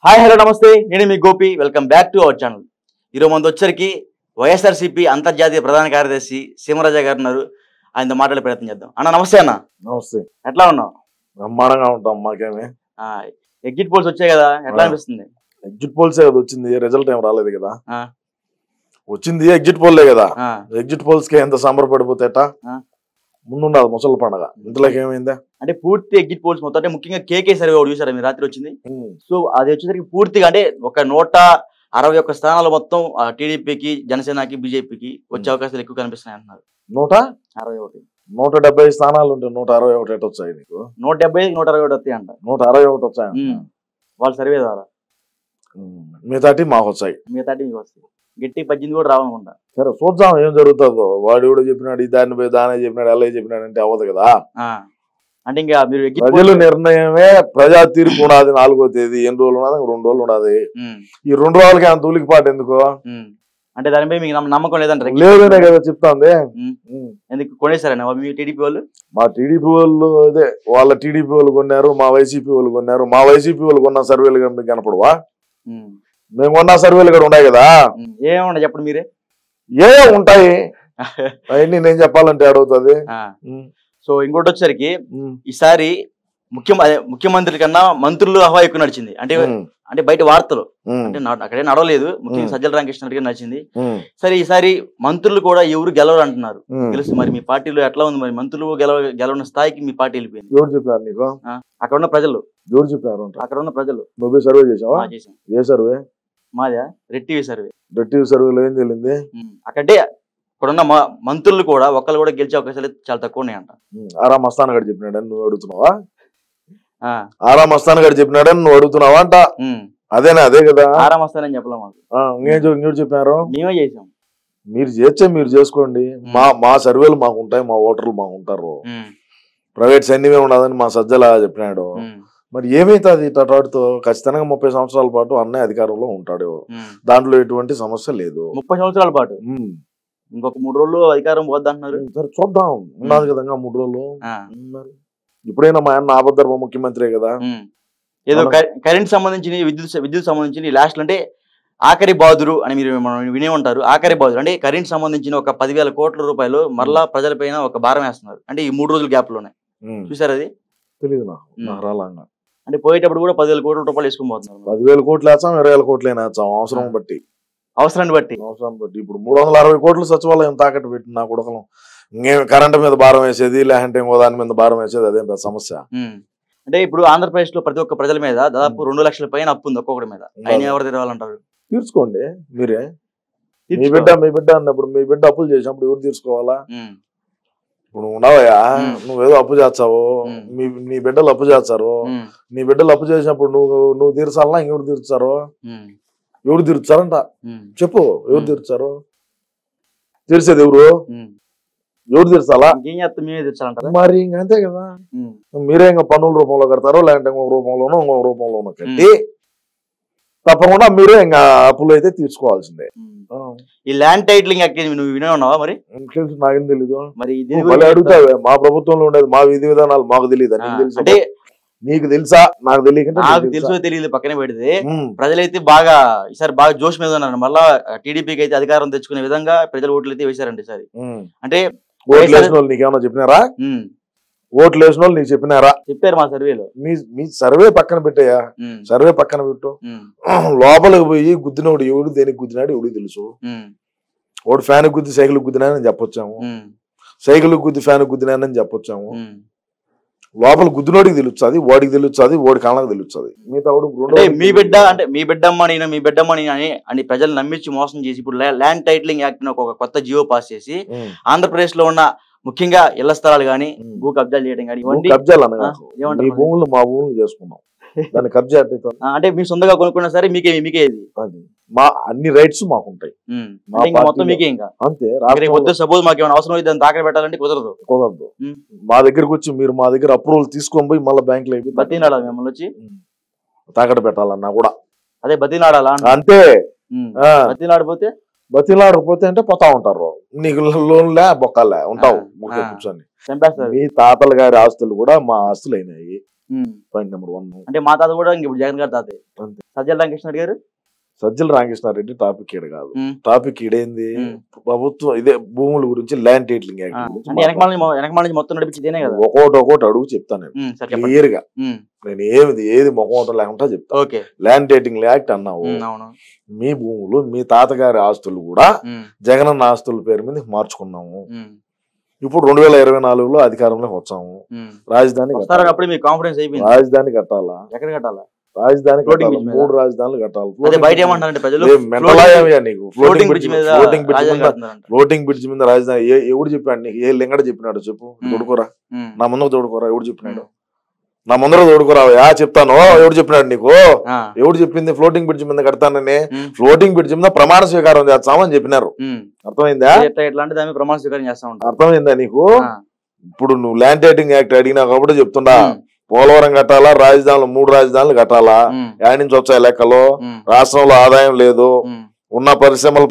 Hi hello నమస్తే, నేను మీ Gopi. Welcome back to our channel. ఈరోజు మన వచ్చరికి వైఎస్ఆర్సీపీ అంతర్జాతీయ ప్రధాన కార్యదర్శి సీమరాజా గారు ఉన్నారు. ఆయనతో మాట్లాడే ప్రయత్నం చేద్దాం. అన్న నమస్తే. అన్న నమస్తే. ఎట్లా ఉన్నావు? బ్రహ్మాండంగా ఉంటాం. మాకేమి ఎగ్జిట్ పోల్స్ వచ్చాయి కదా, ఎట్లా అనిపిస్తుంది? ఎగ్జిట్ పోల్సే కదా వచ్చింది, రిజల్ట్ ఏం రాలేదు కదా. వచ్చింది ఎగ్జిట్ పోల్లే కదా. ఎగ్జిట్ పోల్స్ కి ఎంత సంబరపడిపోతేట ముందున్నది ముసలి పండగ. ఇంతలోకి ఏమైందా అంటే పూర్తి ఎగ్జిట్ పోల్స్ మొత్తం, అంటే ముఖ్యంగా కేకే సర్వే ఒకటి చూసారా మీరు? రాత్రి వచ్చింది. సో అది వచ్చేసరికి పూర్తిగా అంటే ఒక 161 స్థానాలు మొత్తం టీడీపీకి, జనసేనకి, బీజేపీకి వచ్చే అవకాశాలు ఎక్కువ కనిపిస్తున్నాయి అంటున్నారు. 161 170 స్థానాలు ఉంటే 161 ఎట్ వచ్చాయి నీకు? 170 161 వస్తాయి అంట. 161 వచ్చాయి వాళ్ళ సర్వే ద్వారా. మిగతాటి మాకు వచ్చాయి, మిగతాటి మీకు వస్తాయి. గట్టి 18 కూడా రావనుకుంటా. సరే చూద్దాం ఏం జరుగుతుందో. వాడు కూడా చెప్పినాడు, దాన్ని పోయి దానే చెప్పినాడు, అలా చెప్పినాడు అంటే అవ్వదు కదా. అంటే ఇంకా మీరు ప్రజల నిర్ణయమే ప్రజా తీర్పు ఉన్నది. 4వ తేదీ ఎన్ని రోజులు ఉన్నది? 2 రోజులు ఉన్నది. ఈ 2 రోజులకి అంత ఉలికిపాటు ఎందుకు? అంటే దానిపై మీకు నమ్మకం లేదంటారు? లేదనే కదా చెప్తాంది. ఎందుకు కొనేసారని మీ టీడీపీ వాళ్ళు? మా టీడీపీ వాళ్ళు అదే వాళ్ళ టీడీపీ వాళ్ళు కొన్నారు, మా వైసీపీ వాళ్ళు కొన్నారు. మా వైసీపీ వాళ్ళు కొన్న సర్వేలు మీకు కనపడవా? మేము కొన్న సర్వేలు కూడా ఉన్నాయి కదా. ఏముంటాయి చెప్పండి మీరే. ఏ ఉంటాయి అవన్నీ నేను చెప్పాలంటే అడుగుతుంది. సో ఇంకోటి వచ్చేసరికి ఈసారి ముఖ్యమంత్రి కన్నా మంత్రులు హవా ఎక్కువ నడిచింది. అంటే బయట వార్తలు అంటే అక్కడే నడవలేదు. ముఖ్యంగా సజ్జల రామకృష్ణ గారు నడిచింది. సరే ఈసారి మంత్రులు కూడా ఎవరు గెలవరు అంటున్నారు. తెలుసు మరి మీ పార్టీలో ఎట్లా ఉంది? మరి మంత్రులు గెలవని స్థాయికి మీ పార్టీ వెళ్ళిపోయింది. ఎవరు చెప్పారు నీకు? అక్కడ ఉన్న ప్రజలు. ఎవరు చెప్పారు? అక్కడ ఉన్న ప్రజలు. నువ్వు సర్వే చేసావా? చేసాం. ఏ సర్వే? మాదా red TV survey. Red TV సర్వేలో ఏం తెలింది? అక్కడే ఇక్కడున్న మంత్రులు కూడా ఒక్కళ్ళు కూడా గెలిచే అవకాశాలు చాలా తక్కువ ఉన్నాయంట. ఆరా మస్తాన్ గారు చెప్పినాడని నువ్వు అడుగుతున్నావా? ఆరా మస్తాన్ గారు చెప్పినాడని నువ్వు అడుగుతున్నావా అంట? అదేనా? అదే కదా. ఆరా మస్తాన్ అని చెప్పలేము. ఇంకోటి చెప్పారు. మేమే చేసాం. మీరు చేస్తే మీరు చేసుకోండి. మా సర్వేలు మాకు ఉంటాయి, మా ఓటర్లు మాకు ఉంటారు. ప్రైవేట్ సైన్యమే ఉండదని మా సజ్జల చెప్పినాడు. మరి ఏమైతుంది ఇటాటితో? ఖచ్చితంగా 30 సంవత్సరాల పాటు అన్నయ్య అధికారంలో ఉంటాడు. దాంట్లో ఎటువంటి సమస్య లేదు. 30 సంవత్సరాల పాటు ఇంకొక 3 రోజులు అధికారం పోద్దంటున్నారు. సరే చూద్దాం. ఉన్నది కదా 3 రోజులు. ఇప్పుడైనా మా అన్న ఆబద్ధర్మ ముఖ్యమంత్రి కదా. ఏదో కరెంట్ సంబంధించిన విద్యుత్ సంబంధించిన లాస్ట్ అంటే ఆఖరి బాదురు అని మీరు వినే ఉంటారు. ఆఖరి బాదురు అంటే కరెంట్ సంబంధించిన ఒక 10,000 కోట్ల రూపాయలు మరలా ప్రజలపైన ఒక భారం వేస్తున్నారు. అంటే ఈ 3 రోజుల గ్యాప్ లోనే. చూసారు అది? తెలియదు నాకు రాలంగా. అంటే పోయేటప్పుడు కూడా 10,000 కోట్ల రూపాయలు వేసుకుని పోతున్నారు. 10,000 కోట్లు వేస్తాం, 20,000 కోట్లు వేస్తాం. అవసరాన్ని బట్టి. ఇప్పుడు 360 కోట్లు సచివాలయం తాకట్టు పెట్టి నా కొడకలం. ఇంకేం కరెంట్ మీద భారం వేసేది, లేదంటే ఇంకో దాని మీద భారం వేసేది, అదేం పెద్ద సమస్య. అంటే ఇప్పుడు ఆంధ్రప్రదేశ్ లో ప్రతి ఒక్క ప్రజల మీద దాదాపు 2 లక్షల పైన అప్పు ఉంది ఒక్కొక్కటి మీద. ఆయన ఎవరు తెరవాలంటారు? తీర్చుకోండి మీరే. మీ బిడ్డ అన్నప్పుడు మీ బిడ్డ అప్పులు చేసినప్పుడు ఎవరు తీర్చుకోవాలా? ఇప్పుడు ఉన్నావయ్యా, నువ్వేదో అప్పు చేస్తావు, నీ బిడ్డలు అప్పు చేస్తారు. నీ బిడ్డలు అప్పు చేసినప్పుడు నువ్వు తీర్చాలన్నా ఇంకెవరు తీర్చారు? ఎవరు తీర్చారంట చెప్పు. ఎవరు తీర్చారు? తీర్చేది ఎవరు? ఎవరు తీర్చాలా? మరి ఇంకంతే కదా. మీరే ఇంకా పన్నుల రూపంలో కడతారో, లేదంటే ఇంకొక రూపంలోనో ఇంకొక రూపంలోనో కట్టి తప్పకుండా మీరే ఇంకా అప్పులు అయితే తీర్చుకోవాల్సిందే. ఈ ల్యాండ్ టైటిలింగ్ నువ్వు వినే ఉన్నావా? మరి తెలుసు, నాకేం తెలీదు. మరి అడుగుతావే. మా ప్రభుత్వంలో ఉండేది మా విధి విధానాలు మాకు తెలియదు. అంటే నీకు తెలుసా? నాకు తెలియక నాకు తెలుసో తెలియదు పక్కనే పెడితే ప్రజలైతే బాగా ఈసారి బాగా జోష్ మీద ఉన్నారు. మళ్ళా టీడీపీకి అయితే అధికారం తెచ్చుకునే విధంగా ప్రజలు ఓట్లు అయితే వేశారండి ఈసారి. అంటే ఓట్లు వేసిన వాళ్ళు నీకేమన్నా చెప్పినారా? ఓట్లు వేసిన వాళ్ళు నీకు చెప్పినారా? చెప్పారు మా సర్వేలో. మీ సర్వే పక్కన పెట్టాయా? సర్వే పక్కన పెట్టు. లోపలికి పోయి గుద్దినోడు ఎవడు దేనికి గుద్దినాడు ఎవడు తెలుసు. ఓడు ఫ్యాన్ గుద్ది సైకిల్ గుద్దినానని చెప్పొచ్చాము, సైకిల్ గుద్ది ఫ్యాన్ గుద్దినానని చెప్పొచ్చాము. లోపల గుద్దినోడికి తెలుస్తుంది, వాడికి తెలుస్తుంది, వాడి కాళ్ళకి తెలుస్తుంది. మిగతా మీ బిడ్డ అంటే మీ బిడ్డమ్మ నేను మీ బిడ్డమ్మ అని ప్రజలు నమ్మించి మోసం చేసి ఇప్పుడు ల్యాండ్ టైటిలింగ్ యాక్ట్ ఒక కొత్త జియో పాస్ చేసి ఆంధ్రప్రదేశ్ లో ఉన్న ముఖ్యంగా ఇళ్ల స్థలాలు గానీ, భూ కబ్జాలు చేయడం కానీ, కబ్జాలు అన్న భూములు మా భూములు చేసుకున్నాం. దాన్ని కబ్జా అంటే మీ సొంతగా కొనుక్కున్నా సరే మీకే అది మా అన్ని రైట్స్ మాకు ఉంటాయి. మొత్తం మీకే ఇంకా అంతే. సపోజ్ మాకు ఏమైనా అవసరం అయితే తాకట్టు పెట్టాలంటే కుదరదు. మా దగ్గరకు వచ్చి మీరు మా దగ్గర అప్రూవల్ తీసుకొని పోయి మళ్ళీ బ్యాంక్ లో బతినాడాలి మిమ్మల్ని వచ్చి తాకట్టు పెట్టాలన్నా కూడా. అదే బతినాడాలా? అంతే. బతినాడకపోతే అంటే పోతా ఉంటారు. నీకు లోన్లే బొక్కలే ఉంటావు కూర్చొని. మీ తాతల గారి ఆస్తులు కూడా మా ఆస్తులు అయినాయి. Point number 1. అంటే మా తాత కూడా ఇప్పుడు జగన్ గారి తాత. అంతే. సజ్జల రామకృష్ణారెడ్డి గారు సజ్జల రామకృష్ణారెడ్డి టాపిక్ ఈడ కాదు. ఉమ్, టాపిక్ ఈడేంది ఉమ్. ప్రభుత్వం ఇదే భూముల గురించి ల్యాండ్ టైటిలింగ్ యాక్ట్ అంటే గురించి వెనకమాల నుంచి మొత్తం నడిపించేదేనే కదా. ఒకటి అడుగు చెప్తాను నేను సరే చెప్పండి. క్లియర్ గా. ఉమ్, నేను ఏది మొహం లేకుండా చెప్తా. ఓకే. ల్యాండ్ టైటిలింగ్ యాక్ట్ అన్నావు. అవును. మీ భూములు మీ తాతగారి ఆస్తులు కూడా ఉమ్, జగనన్న ఆస్తుల పేరు మీద మార్చుకున్నాము. ఉమ్, ఇప్పుడు 2024లో అధికారంలోకి వచ్చాము. ఉమ్. రాజధాని వస్తారని అప్పుడే మీకు కాన్ఫిడెన్స్ అయిపోయింది. రాజధాని కట్టాలా? ఎక్కడ కట్టాలా? రాజధాని Floating కట్టాలా? bridge మీద? 3 రాజధానులు కట్టాలి. అదే బయట ఏమంటారంటే ప్రజలు నీకు ఫ్లోటింగ్ బ్రిడ్జ్ మీద రాజధాని కడుతున్నారంట. ఫ్లోటింగ్ బ్రిడ్జ్ మీద రాజధాని ఎవడు చెప్పాడు నీకు? ఏ లింగడ చెప్పినాడు చెప్పు? తోడుకోరా, ఉమ్, నా ముందుకు తోడుకోరా. ఎవడు చెప్పినాడు? నా ముందర తోడుకోరా. చెప్తాను. ఎవడు చెప్పినాడు నీకు? ఆ, ఎవడు చెప్పింది ఫ్లోటింగ్ బ్రిడ్జ్ మీద కడతానని? ఉమ్, ఫ్లోటింగ్ బ్రిడ్జ్ మీద ప్రమాణ స్వీకారం చేస్తామని చెప్పినారు. ఉమ్. అర్థమైందా? ఎట్లా అంటే దాని మీద ప్రమాణ స్వీకారం చేస్తా ఉంటారు. అర్థమైందా నీకు? ఆ, ఇప్పుడు నువ్వు ల్యాండ్ టైటిలింగ్ యాక్ట్ అడిగినా కాబట్టి చెప్తుండా. ఉమ్, పోలవరం కట్టాలా? 3 రాజధానులు కట్టాలా? ఉమ్, యాడ్ నుంచి వచ్చాయి లెక్కలు. ఉమ్, రాష్ట్రంలో ఆదాయం లేదు. ఉమ్, ఉన్న పరిశ్రమలు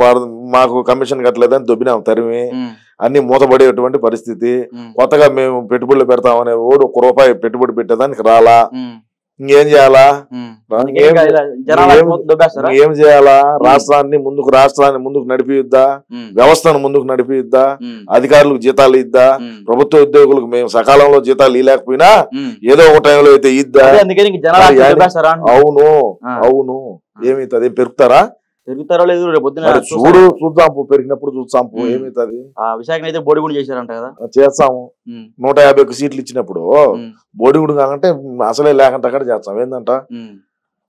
మాకు కమిషన్ కట్టలేదని దొబ్బినాం తరిమి. ఉమ్, అన్ని మూతపడేటువంటి పరిస్థితి. ఉమ్, కొత్తగా మేము పెట్టుబడులు పెడతామనే ఓడు ₹1 పెట్టుబడి పెట్టేదానికి రాలా. ఉమ్, ఇంకేం చేయాలా? ఉమ్. ఇంకేం- ఇంకా ఇలా జనాలు ఏం- దొబ్బేస్తారా? ఏం చేయాలా? రాష్ట్రాన్ని ముందుకు నడిపిద్దా? ఉమ్, వ్యవస్థను ముందుకు నడిపిద్దా? ఉమ్, అధికారులకు జీతాలు ఇద్దా? ఉమ్, ప్రభుత్వ ఉద్యోగులకు మేము సకాలంలో జీతాలు ఇవ్వలేకపోయినా ఉమ్. ఏదో ఒక టైంలో అయితే ఇద్దా? అదే అందుకని ఇంక జనాలు మరి యాని- దొబ్బేస్తారా అంటున్నా. అవును ఆ. అవును. ఏమైతుంది? పెరుగుతారా? పెరుగుతారో లేదు రేపు పొద్దున మరి చూద్దాం పెరిగినప్పుడు చూద్దాం. ఏమైతుంది? ఆ విశాఖని అయితే బోడిగుండు చేశారంట కదా. చేస్తాము. ఉమ్, 151 సీట్లు ఇచ్చినప్పుడు ఉమ్, బోడిగుడు కాకంటే అసలే లేకంటే అక్కడ చేస్తాం. ఏందంట? ఉమ్.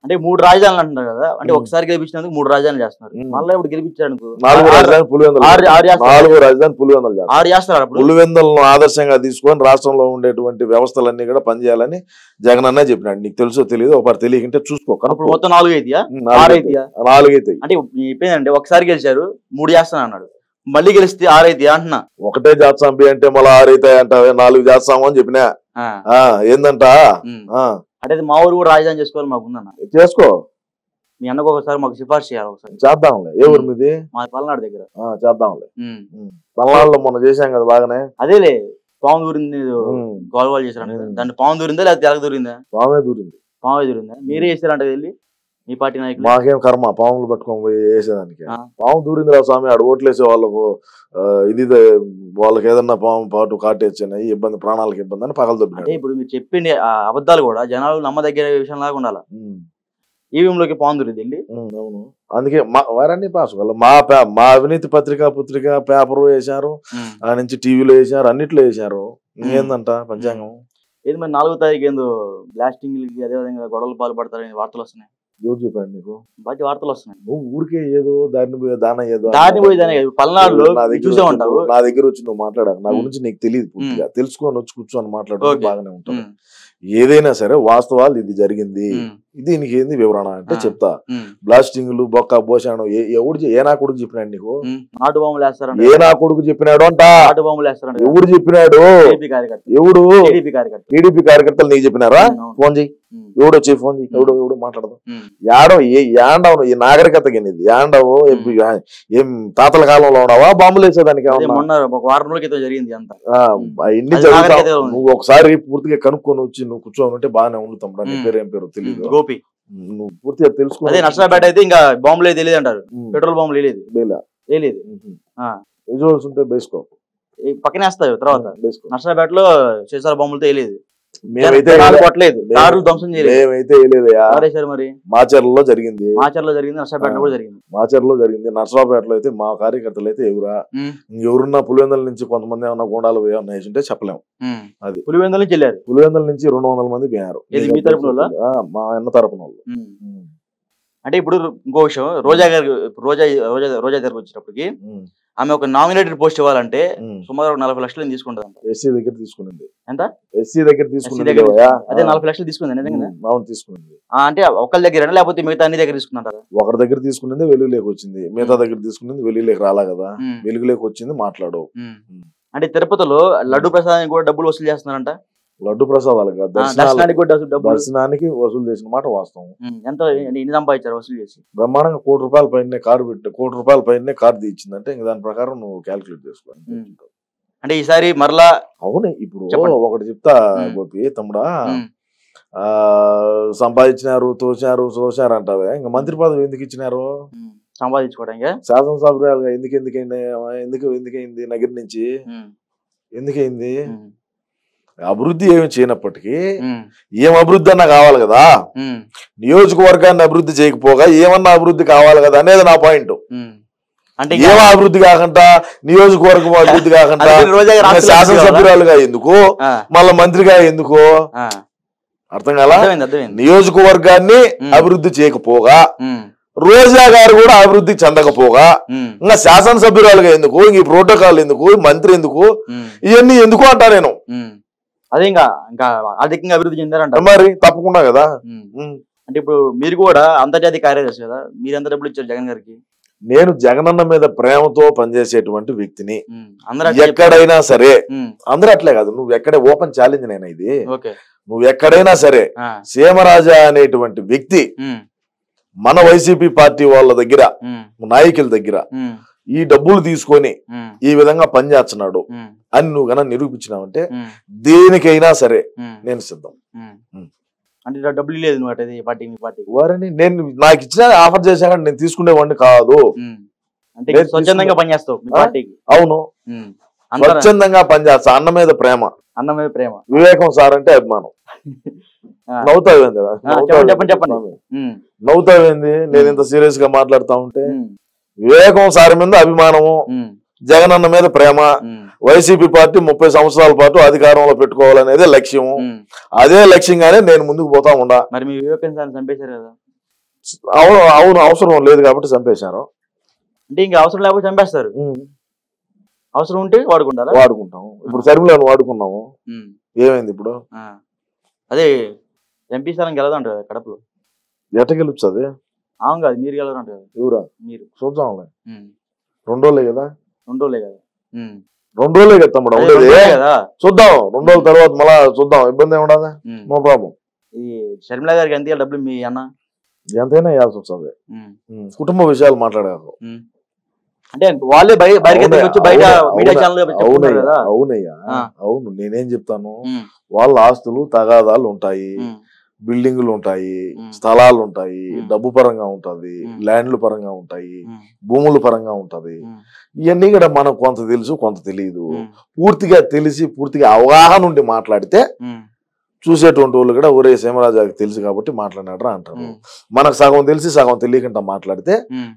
అంటే 3 రాజధానులు అంటున్నారు కదా. అంటే ఉమ్. ఒకసారి గెలిపించినందుకు 3 రాజధానులు చేస్తున్నారు. ఉమ్. మళ్ళీ ఇప్పుడు గెలిపించారు అనుకో 4 రాజధాని పులివెందులు. ఆరు చేస్తారు. 4 రాజధాని పులివెందులు చేస్తాం. 6 చేస్తారు అప్పుడు. పులివెందులను ఆదర్శంగా తీసుకొని రాష్ట్రంలో ఉండేటువంటి వ్యవస్థలన్నీ కూడా పనిచేయాలని జగన్ అన్న చెప్పినాడు. నీకు తెలుసో తెలియదు, ఒకసారి తెలియకుంటే చూసుకో. అప్పుడు మొత్తం 4 అయితేయా 6 4 అయితేయా? అయితే అంటే చెప్పేదంటే ఒకసారి గెలిచారు 3 చేస్తాను అన్నాడు. మళ్ళీ గెలిస్తే 6 అయితేయా అంటున్నా. ఒకటే చేస్తాం బి అంటే మళ్ళీ 6 అవుతాయి అంట. 4 చేస్తాము అని చెప్పినా. ఆ, ఏందంట? ఉమ్. ఆ, అంటే అది మా ఊరు కూడా రాజధాని చేసుకోవాలి మాకు ఉందన్న. చేసుకో. మీ అన్నకు ఒకసారి మాకు సిఫార్సు చేయాలి ఒకసారి. చేద్దాంలే. ఏ ఊరి మీది? మా పల్నాడు దగ్గర. చేద్దాంలే. ఉమ్. పల్నాడులో మొన్న చేశాం కదా బాగానే. అదేలే పాము దూరింది ఉమ్. గోల్వాల్ చేశారు. ఉమ్. దాన్ని పాము దూరిందా లేకపోతే ఎలక దూరిందా? పామే దూరింది. పాము దూరిందా? మీరే చేశారంట వెళ్ళి మీ పార్టీ నాయకులు. మాకేం కర్మ పాములు పట్టుకొని పోయి వేసేదానికి. ఆ. పాము దూరింది రా స్వామి. ఆడ ఓట్లేసే వాళ్ళకు వాళ్ళకి ఏదన్నా పాము పాటు కాటేచ్చాయి ఇబ్బంది, ప్రాణాలకు ఇబ్బంది అని పగలు అంటే దొబ్బినాడు. ఇప్పుడు మీరు చెప్పింది ఆ అబద్ధాలు కూడా జనాలు నమ్మదగ్గర విషయం లాగా ఉండాలి. ఈవీఎంలోకి పాము దూరింది వెళ్ళి. అవును. అందుకే వారన్నీ పాస్ మా అవినీతి పుత్రిక పేపర్ వేశారు. ఉమ్. ఆ నుంచి టీవీలో వేశారు, అన్నిట్లో వేశారు. ఇంకేందంట పంచాంగం? ఏది మరి 4వ తారీఖు ఏందో బ్లాస్టింగ్ అదేవిధంగా గొడవలు పాల్పడతారని వార్తలు వస్తున్నాయి. ఎవరు చెప్పాడు నీకు? బయట వార్తలు వస్తున్నాయి. నువ్వు ఊరికే ఏదో దాన్ని పోయి దాన ఏదో దాన్ని పోయి దాని పల్నాడులో నా దగ్గర చూసే ఉంటావు. నా దగ్గర వచ్చి నువ్వు మాట్లాడాలి. నా ఉమ్. గురించి నీకు తెలియదు పూర్తిగా. తెలుసుకొని వచ్చి కూర్చొని మాట్లాడు. ఓకే. బాగానే ఉంటుంది. ఉమ్. ఏదైనా సరే వాస్తవాలు ఇది జరిగింది. ఉమ్. దీనికి ఏంది వివరణ అంటే ఆ. చెప్తా. ఉమ్. బ్లాస్టింగ్లు బొక్క బోసాను ఏ నా కొడుకు చెప్పినాడు నీకు? ఉమ్. నాటు బాంబులు వేస్తారంట. ఏ నా కొడుకు చెప్పినాడు అంట? నాటు బాంబులు వేస్తారంట. ఎవడు చెప్పినాడు? టీడీపీ కార్యకర్త. ఎవడు? టీడీపీ కార్యకర్త. టీడీపీ కార్యకర్తలు నీకు చెప్పినారా? అవును. ఫోన్ చెయ్యి. ఉమ్. ఎవడు వచ్చి ఫోన్ చెయ్యి. ఎవడు మాట్లాడదు. ఉమ్. యాండవు ఈ నాగరికతకి ఇది యాండవు. ఏం తాతల కాలంలో ఉన్నావా బాంబులు వేసేదానికి? అదే ఏమన్నా మొన్న ఒక వారం రోజుల క్రితం జరిగింది అంతా. ఇన్ని అది జరుగుతా నాగరికత ఉంది. నువ్వు ఒకసారి పూర్తిగా కనుక్కొని వచ్చి నువ్వు కూర్చొని ఉంటే బాగానే ఉండుతాం. నీ ఉమ్. పేరు ఏం పేరు తెలియదు. గోపి. నువ్వు పూర్తిగా తెలుసుకో. అదే నర్సరాపేట అయితే ఇంకా బాంబులే తెలియదు అంటారు. పెట్రోల్ బాంబులు వేయలేదు. వేయలేదు. విజువల్స్ ఉంటే వేసుకో. పక్కనే వస్తాయి తర్వాత. వేసుకో. నర్సరాపేటలో చేసారు బాంబులతో వేయలేదు. మేమైతే కొట్టలేదు. కార్లు ధ్వంసం చేయలేదు. మేమైతే వేయలేదయా. ఎవరేశారు మరి? మాచర్లలో జరిగింది. మాచర్లో జరిగింది. నర్సరాపేటలో కూడా జరిగింది. మాచర్లో జరిగింది. నర్సరాపేటలో అయితే మా కార్యకర్తలు అయితే ఎవరా ఉమ్. ఎవరున్నా పులివెందుల నుంచి కొంతమంది ఏమన్నా గుండాలు ఏమన్నా వేసింటే చెప్పలేము. ఉమ్. అది పులివెందుల నుంచి వెళ్ళారు. పులివెందుల నుంచి 200 మంది పోయారు. ఇది మీ తరపున వాళ్ళా? మా అన్న తరపున వాళ్ళు. ఉమ్. అంటే ఇప్పుడు ఇంకో విషయం, రోజా గారు రోజా దగ్గరకు వచ్చేటప్పటికి ఆమె ఒక నామినేటెడ్ పోస్ట్ ఇవ్వాలంటే సుమారు 40 లక్షలు తీసుకుంటుందంట. ఎస్సీ దగ్గర తీసుకునింది. ఎంత? ఎస్సీ దగ్గర తీసుకున్నది. అదే 40 లక్షలు తీసుకుంది నిజంగా. అవును తీసుకునింది. అంటే ఒకళ్ళ దగ్గర లేకపోతే మిగతా అన్ని దగ్గర తీసుకున్నారా? ఒకరి దగ్గర తీసుకునేది వెలుగులోకి వచ్చింది. మిగతా దగ్గర తీసుకునేది వెలుగులోకి రాలా కదా. వెలుగులోకి వచ్చింది మాట్లాడు. అంటే తిరుపతిలో లడ్డు ప్రసాదానికి కూడా డబ్బులు వసూలు చేస్తున్నారంట. లడ్డు ప్రసాదాలు కాదు, దర్శనానికి కూడా డబ్బులు. దర్శనానికి వసూలు చేసిన మాట వాస్తవం. ఎంత ఎన్ని సంపాదించారు వసూలు చేసి? బ్రహ్మాండంగా ₹1 పైన కారు పెట్టి ₹1 పైన కారు తీయించిందంటే ఇంక దాని ప్రకారం నువ్వు క్యాల్కులేట్ చేసుకో. అంటే ఈసారి మరలా అవునే. ఇప్పుడు ఒకటి చెప్తా గోపి తమ్ముడా, సంపాదించినారు, తోచారు అంటావే, ఇంకా మంత్రి పదవి ఎందుకు ఇచ్చినారు? సంపాదించుకోవడానికి. శాసనసభ్యులుగా ఎందుకైంది నగర్ నుంచి? ఎందుకైంది? అభివృద్ధి ఏమి చేయనప్పటికీ ఏం అభివృద్ధి అన్నా కావాలి కదా. నియోజకవర్గాన్ని అభివృద్ధి చేయకపోగా ఏమన్నా అభివృద్ధి కావాలి కదా అనేది నా పాయింట్. అంటే ఏమో అభివృద్ధి కాకుండా, నియోజకవర్గం అభివృద్ధి కాకుండా శాసనసభ్యురాలుగా ఎందుకు, మళ్ళా మంత్రిగా ఎందుకు? అర్థం కాల. నియోజకవర్గాన్ని అభివృద్ధి చేయకపోగా, రోజా గారు కూడా అభివృద్ధి చెందకపోగా, ఇంకా శాసనసభ్యురాలుగా ఎందుకు, ఇంక ప్రోటోకాల్ ఎందుకు, మంత్రి ఎందుకు, ఇవన్నీ ఎందుకు అంటా నేను. అదే ఇంకా ఆర్థికంగా అభివృద్ధి చెందారంట మరి, తప్పకుండా కదా. అంటే ఇప్పుడు మీరు కూడా అంతర్జాతీయ కార్యదర్శి కదా, మీరు ఎంత డబ్బులు ఇచ్చారు జగన్ గారికి? నేను జగనన్న మీద ప్రేమతో పనిచేసేటువంటి వ్యక్తిని. ఎక్కడైనా సరే, అందరూ అట్లే కాదు, నువ్వు ఎక్కడే ఓపెన్ ఛాలెంజ్ నైనా ఇది, నువ్వు ఎక్కడైనా సరే సీమరాజా అనేటువంటి వ్యక్తి మన వైసీపీ పార్టీ వాళ్ళ దగ్గర, నాయకుల దగ్గర ఈ డబ్బులు తీసుకొని ఈ విధంగా పనిచేస్తున్నాడు అని నువ్వు కన్నా నిరూపించినావంటే దేనికైనా సరే నేను సిద్ధం. అంటే డబ్బులు లేదు వారిని నేను నాకు ఇచ్చిన ఆఫర్ చేశాక నేను తీసుకునేవాడిని కాదు. అంటే స్వచ్ఛందంగా పనిచేస్తావు పార్టీకి? అవును, స్వచ్ఛందంగా పనిచేస్తా. అన్న మీద ప్రేమ, వివేకం సార్ అంటే అభిమానం. నవ్వుతావేంది? నవ్వుతావేంది నేను ఇంత సీరియస్ గా మాట్లాడుతా ఉంటే? వివేకం సార్ మీద అభిమానము, జగన్ అన్న మీద ప్రేమ, వైసీపీ పార్టీ 30 సంవత్సరాల పాటు అధికారంలో పెట్టుకోవాలనేదే లక్ష్యము. అదే లక్ష్యంగానే నేను ముందుకు పోతా ఉండా. మరి మీ వివేకం సార్ చంపేశారు కదా? అవును, అవసరం లేదు కాబట్టి చంపేశారు. అంటే ఇంకా అవసరం లేకపోతే చంపేస్తారు, అవసరం ఉంటే వాడుకుంటాం. ఇప్పుడు శర్మిలను వాడుకున్నాము, ఏమైంది ఇప్పుడు? అదే ఎంపీ స్థానం గెలదంట కదా కడపలో. ఎట్ట గెలుస్తుంది? అవును కాదు, మీరు గెలవరంట కదా. ఎవరా? మీరు. చూద్దాంలే, 2 రోజులే కదా. 2 రోజులే కదా. 2 రోజులే కదా తమ్ముడు ఉండేది. చూద్దాం, 2 రోజుల తర్వాత మళ్ళా చూద్దాం, ఇబ్బంది ఏమి ఉండదా, నో ప్రాబ్లం. ఈ షర్మిల గారికి ఎంత డబ్బులు మీ అన్న? ఎంతైనా ఇవ్వాల్సి వస్తుంది. కుటుంబ విషయాలు మాట్లాడారు అంటే వాళ్ళే బయట మీడియా ఛానల్. అవునయ్యా, అవును. నేనేం చెప్తాను, వాళ్ళ ఆస్తులు తగాదాలు ఉంటాయి, బిల్డింగులు ఉంటాయి, స్థలాలు ఉంటాయి, డబ్బు పరంగా ఉంటది, ల్యాండ్ల పరంగా ఉంటాయి, భూముల పరంగా ఉంటది. ఇవన్నీ కూడా మనకు కొంత తెలుసు, కొంత తెలియదు. పూర్తిగా తెలిసి పూర్తిగా అవగాహన ఉండి మాట్లాడితే చూసేటువంటి వాళ్ళు కూడా ఒరే సీమరాజాకి తెలుసు కాబట్టి మాట్లాడినాడు అంటారు. మనకు సగం తెలిసి సగం తెలియకుండా మాట్లాడితే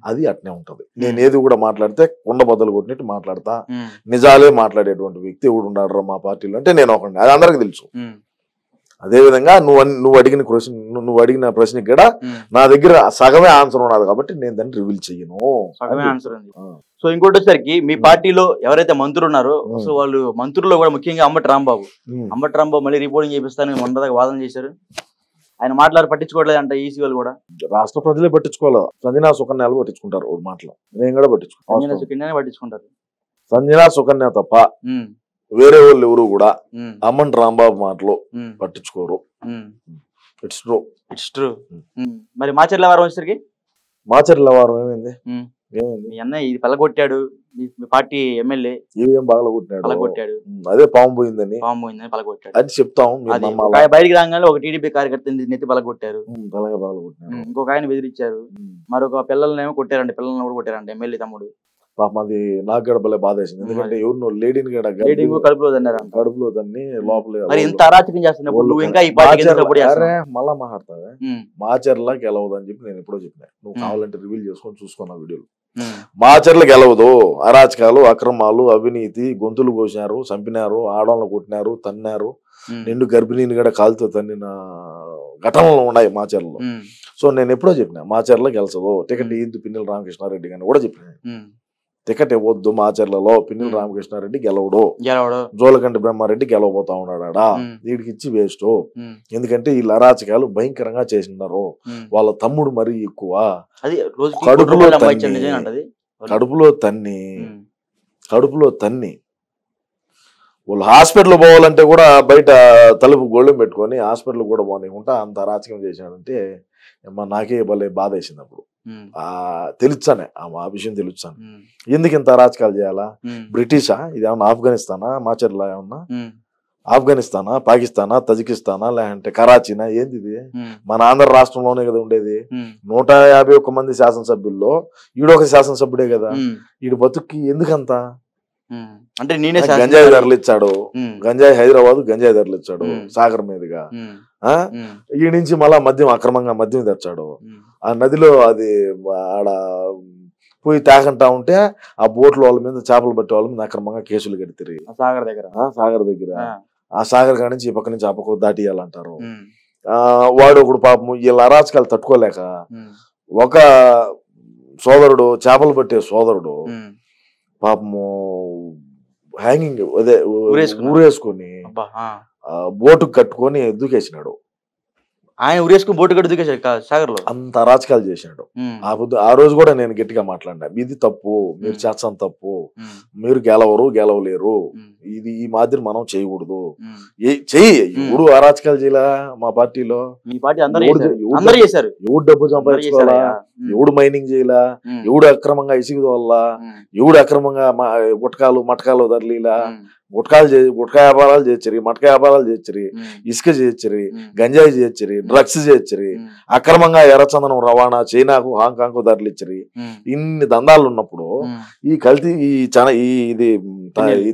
అది అట్నే ఉంటది. నేను ఏది కూడా మాట్లాడితే కుండ బద్దలు కొట్టినట్టు మాట్లాడతా. నిజాలే మాట్లాడేటువంటి వ్యక్తి ఎవడు ఉన్నాడు మా పార్టీలో అంటే నేను ఒకటి, అది అందరికి తెలుసు. అదే విధంగా నువ్వు అడిగిన ప్రశ్నకి కూడా నా దగ్గర సగమే ఆన్సర్ ఉన్నది కాబట్టి నేను దాన్ని రివీల్ చెయ్యను. సో ఇంకోటి వచ్చేసరికి మీ పార్టీలో ఎవరైతే మంత్రులు ఉన్నారో అసలు వాళ్ళు మంత్రుల్లో కూడా ముఖ్యంగా అంబటి రాంబాబు మళ్ళీ రిపోర్టింగ్ చేపిస్తాను మొన్నదాకా వాదన చేశారు. ఆయన మాట్లాడి పట్టించుకోవట్లేదు అంట ఈసీ వాళ్ళు కూడా. రాష్ట్ర ప్రజలే పట్టించుకోలేదు, సంజనా సుకన్యాలు పట్టించుకుంటారు మాటలు, నేను కూడా పట్టించుకుంటారు. సంజనా సుకన్య తప్ప వేరే వాళ్ళు ఎవరు కూడా అంబటి రాంబాబు మాటలు పట్టించుకోరు. It's true. మరి మాచర్ల వారం వచ్చేసరికి మాచర్ల వారం ఏమైంది? మీ అన్న ఇది పలగొట్టాడు, మీ పార్టీ ఎమ్మెల్యే ఏం పలగొట్టాడు, అదే పాము పోయిందని పలగొట్టాడు అది చెప్తాం. బయటికి రాగానే ఒక టీడీపీ కార్యకర్త నెత్తి పలగొట్టారు, ఇంకొక ఆయన బెదిరించారు, మరొక పిల్లలనేమో కొట్టారండి, పిల్లల్ని కూడా కొట్టారండి ఎమ్మెల్యే తమ్ముడు. పాపం అది నాకు కూడా భలే బాధ వేసింది. ఎందుకంటే ఎవరు లేడీని కడుపులో దాన్ని లోపల ఇంత అరాచకం చేస్తున్నప్పుడు నువ్వు ఇంకా మళ్ళా మాట్లాడతావే. మాచర్ల గెలవదని చెప్పి నేను ఎప్పుడో చెప్పినా, నువ్వు కావాలంటే రివీల్ చేసుకొని చూసుకున్నా వీడియోలు. మాచర్ల గెలవదు, అరాచకాలు, అక్రమాలు, అవినీతి, గొంతులు కోసినారు, చంపినారు, ఆడవాళ్ళను కొట్టినారు, తన్నారు, నిండు గర్భిణీని కూడా కాలుతో తన్నిన ఘటనలు ఉన్నాయి మాచర్లలో. సో నేను ఎప్పుడో చెప్పినా మాచర్ల గెలచదు, టికెట్ ఇద్దు పిన్నెల రామకృష్ణారెడ్డి గాని కూడా చెప్పిన, టికెట్ ఇవ్వద్దు మాచర్లలో, పిన్నెల రామకృష్ణారెడ్డి గెలవడు, జోలకంటి బ్రహ్మారెడ్డి గెలవబోతా ఉన్నాడా, వీడికి ఇచ్చి వేస్ట్. ఎందుకంటే వీళ్ళు అరాచకాలు భయంకరంగా చేసినారు. వాళ్ళ తమ్ముడు మరీ ఎక్కువ, కడుపులో తన్ని వాళ్ళు హాస్పిటల్ పోవాలంటే కూడా బయట తలుపు గోళ్ళెం పెట్టుకొని హాస్పిటల్ కూడా పోనీకుంటా అంత అరాచకం చేశాడంటే నాకే భలే బాధ వేసింది. అప్పుడు తెలుసానే ఆ విషయం తెలుసాను, ఎందుకు ఇంత అరాచకాలు చేయాలా, బ్రిటిషా ఇది ఏమన్నా, ఆఫ్ఘనిస్తానా మాచర్లా ఏమన్నా, ఆఫ్ఘనిస్తానా, పాకిస్తానా, తజికిస్తానా, లేదంటే కరాచీనా, ఏంది ఇది? మన ఆంధ్ర రాష్ట్రంలోనే కదా ఉండేది. 151 మంది శాసనసభ్యుల్లో ఈడొక శాసనసభ్యుడే కదా. ఈడు బతుక్కి ఎందుకంత అంటే నేనే గంజాయి ధరలు ఇచ్చాడు, గంజాయి హైదరాబాద్ గంజాయి ధరలు ఇచ్చాడు సాగర్ మీదుగా. ఈ నుంచి మళ్ళా మద్యం అక్రమంగా మద్యం తెచ్చాడు. ఆ నదిలో అది ఆడ పోయి తాకంటా ఉంటే ఆ బోట్ల వాళ్ళ మీద, చేపలు పట్టే వాళ్ళ మీద అక్రమంగా కేసులు కడితే సాగర్ దగ్గర. ఆ సాగర్ కాడి నుంచి ఈ పక్క నుంచి ఆ పక్క దాటియాలంటారు. వాడు ఒకడు పాపం వీళ్ళ అరాచకాలు తట్టుకోలేక ఒక సోదరుడు, చేపలు పట్టే సోదరుడు పాపము హ్యాంగింగ్ అదే ఊరేసుకొని బోటు కట్టుకొని దూకేసినాడు. ఆయన ఊరేసుకుని బోటు కట్టి దూకేసాడు సాగర్ లో. అంత అరాచకాలు చేసినాడు. ఆ రోజు కూడా నేను గట్టిగా మాట్లాడినా, ఇది తప్పు, మీరు చేస్తాను తప్పు, మీరు గెలవలేరు, ఇది ఈ మాదిరి మనం చేయకూడదు. చెయ్యి ఎవడు అరాచకాలు చేయలా మా పార్టీలో. ఎవడు డబ్బు సంపాదించుకోవాలా, ఎవడు మైనింగ్ చేయలా, ఎవడు అక్రమంగా ఇసుక తోలా, ఎవడు అక్రమంగా గుట్కాలు మటకాలు ధరలీలా, గుట్కా వ్యాపారాలు చేయొచ్చరి, మటకా వ్యాపారాలు చేయొచ్చరి, ఇసుక చేయొచ్చరి, గంజాయి చేయొచ్చరి, డ్రగ్స్ చేయొచ్చరి, అక్రమంగా ఎర్రచందనం రవాణా చైనాకు హాంకాంగ్ ధరలు ఇచ్చరి. ఇన్ని దందాలు ఉన్నప్పుడు ఈ కల్తీ ఇది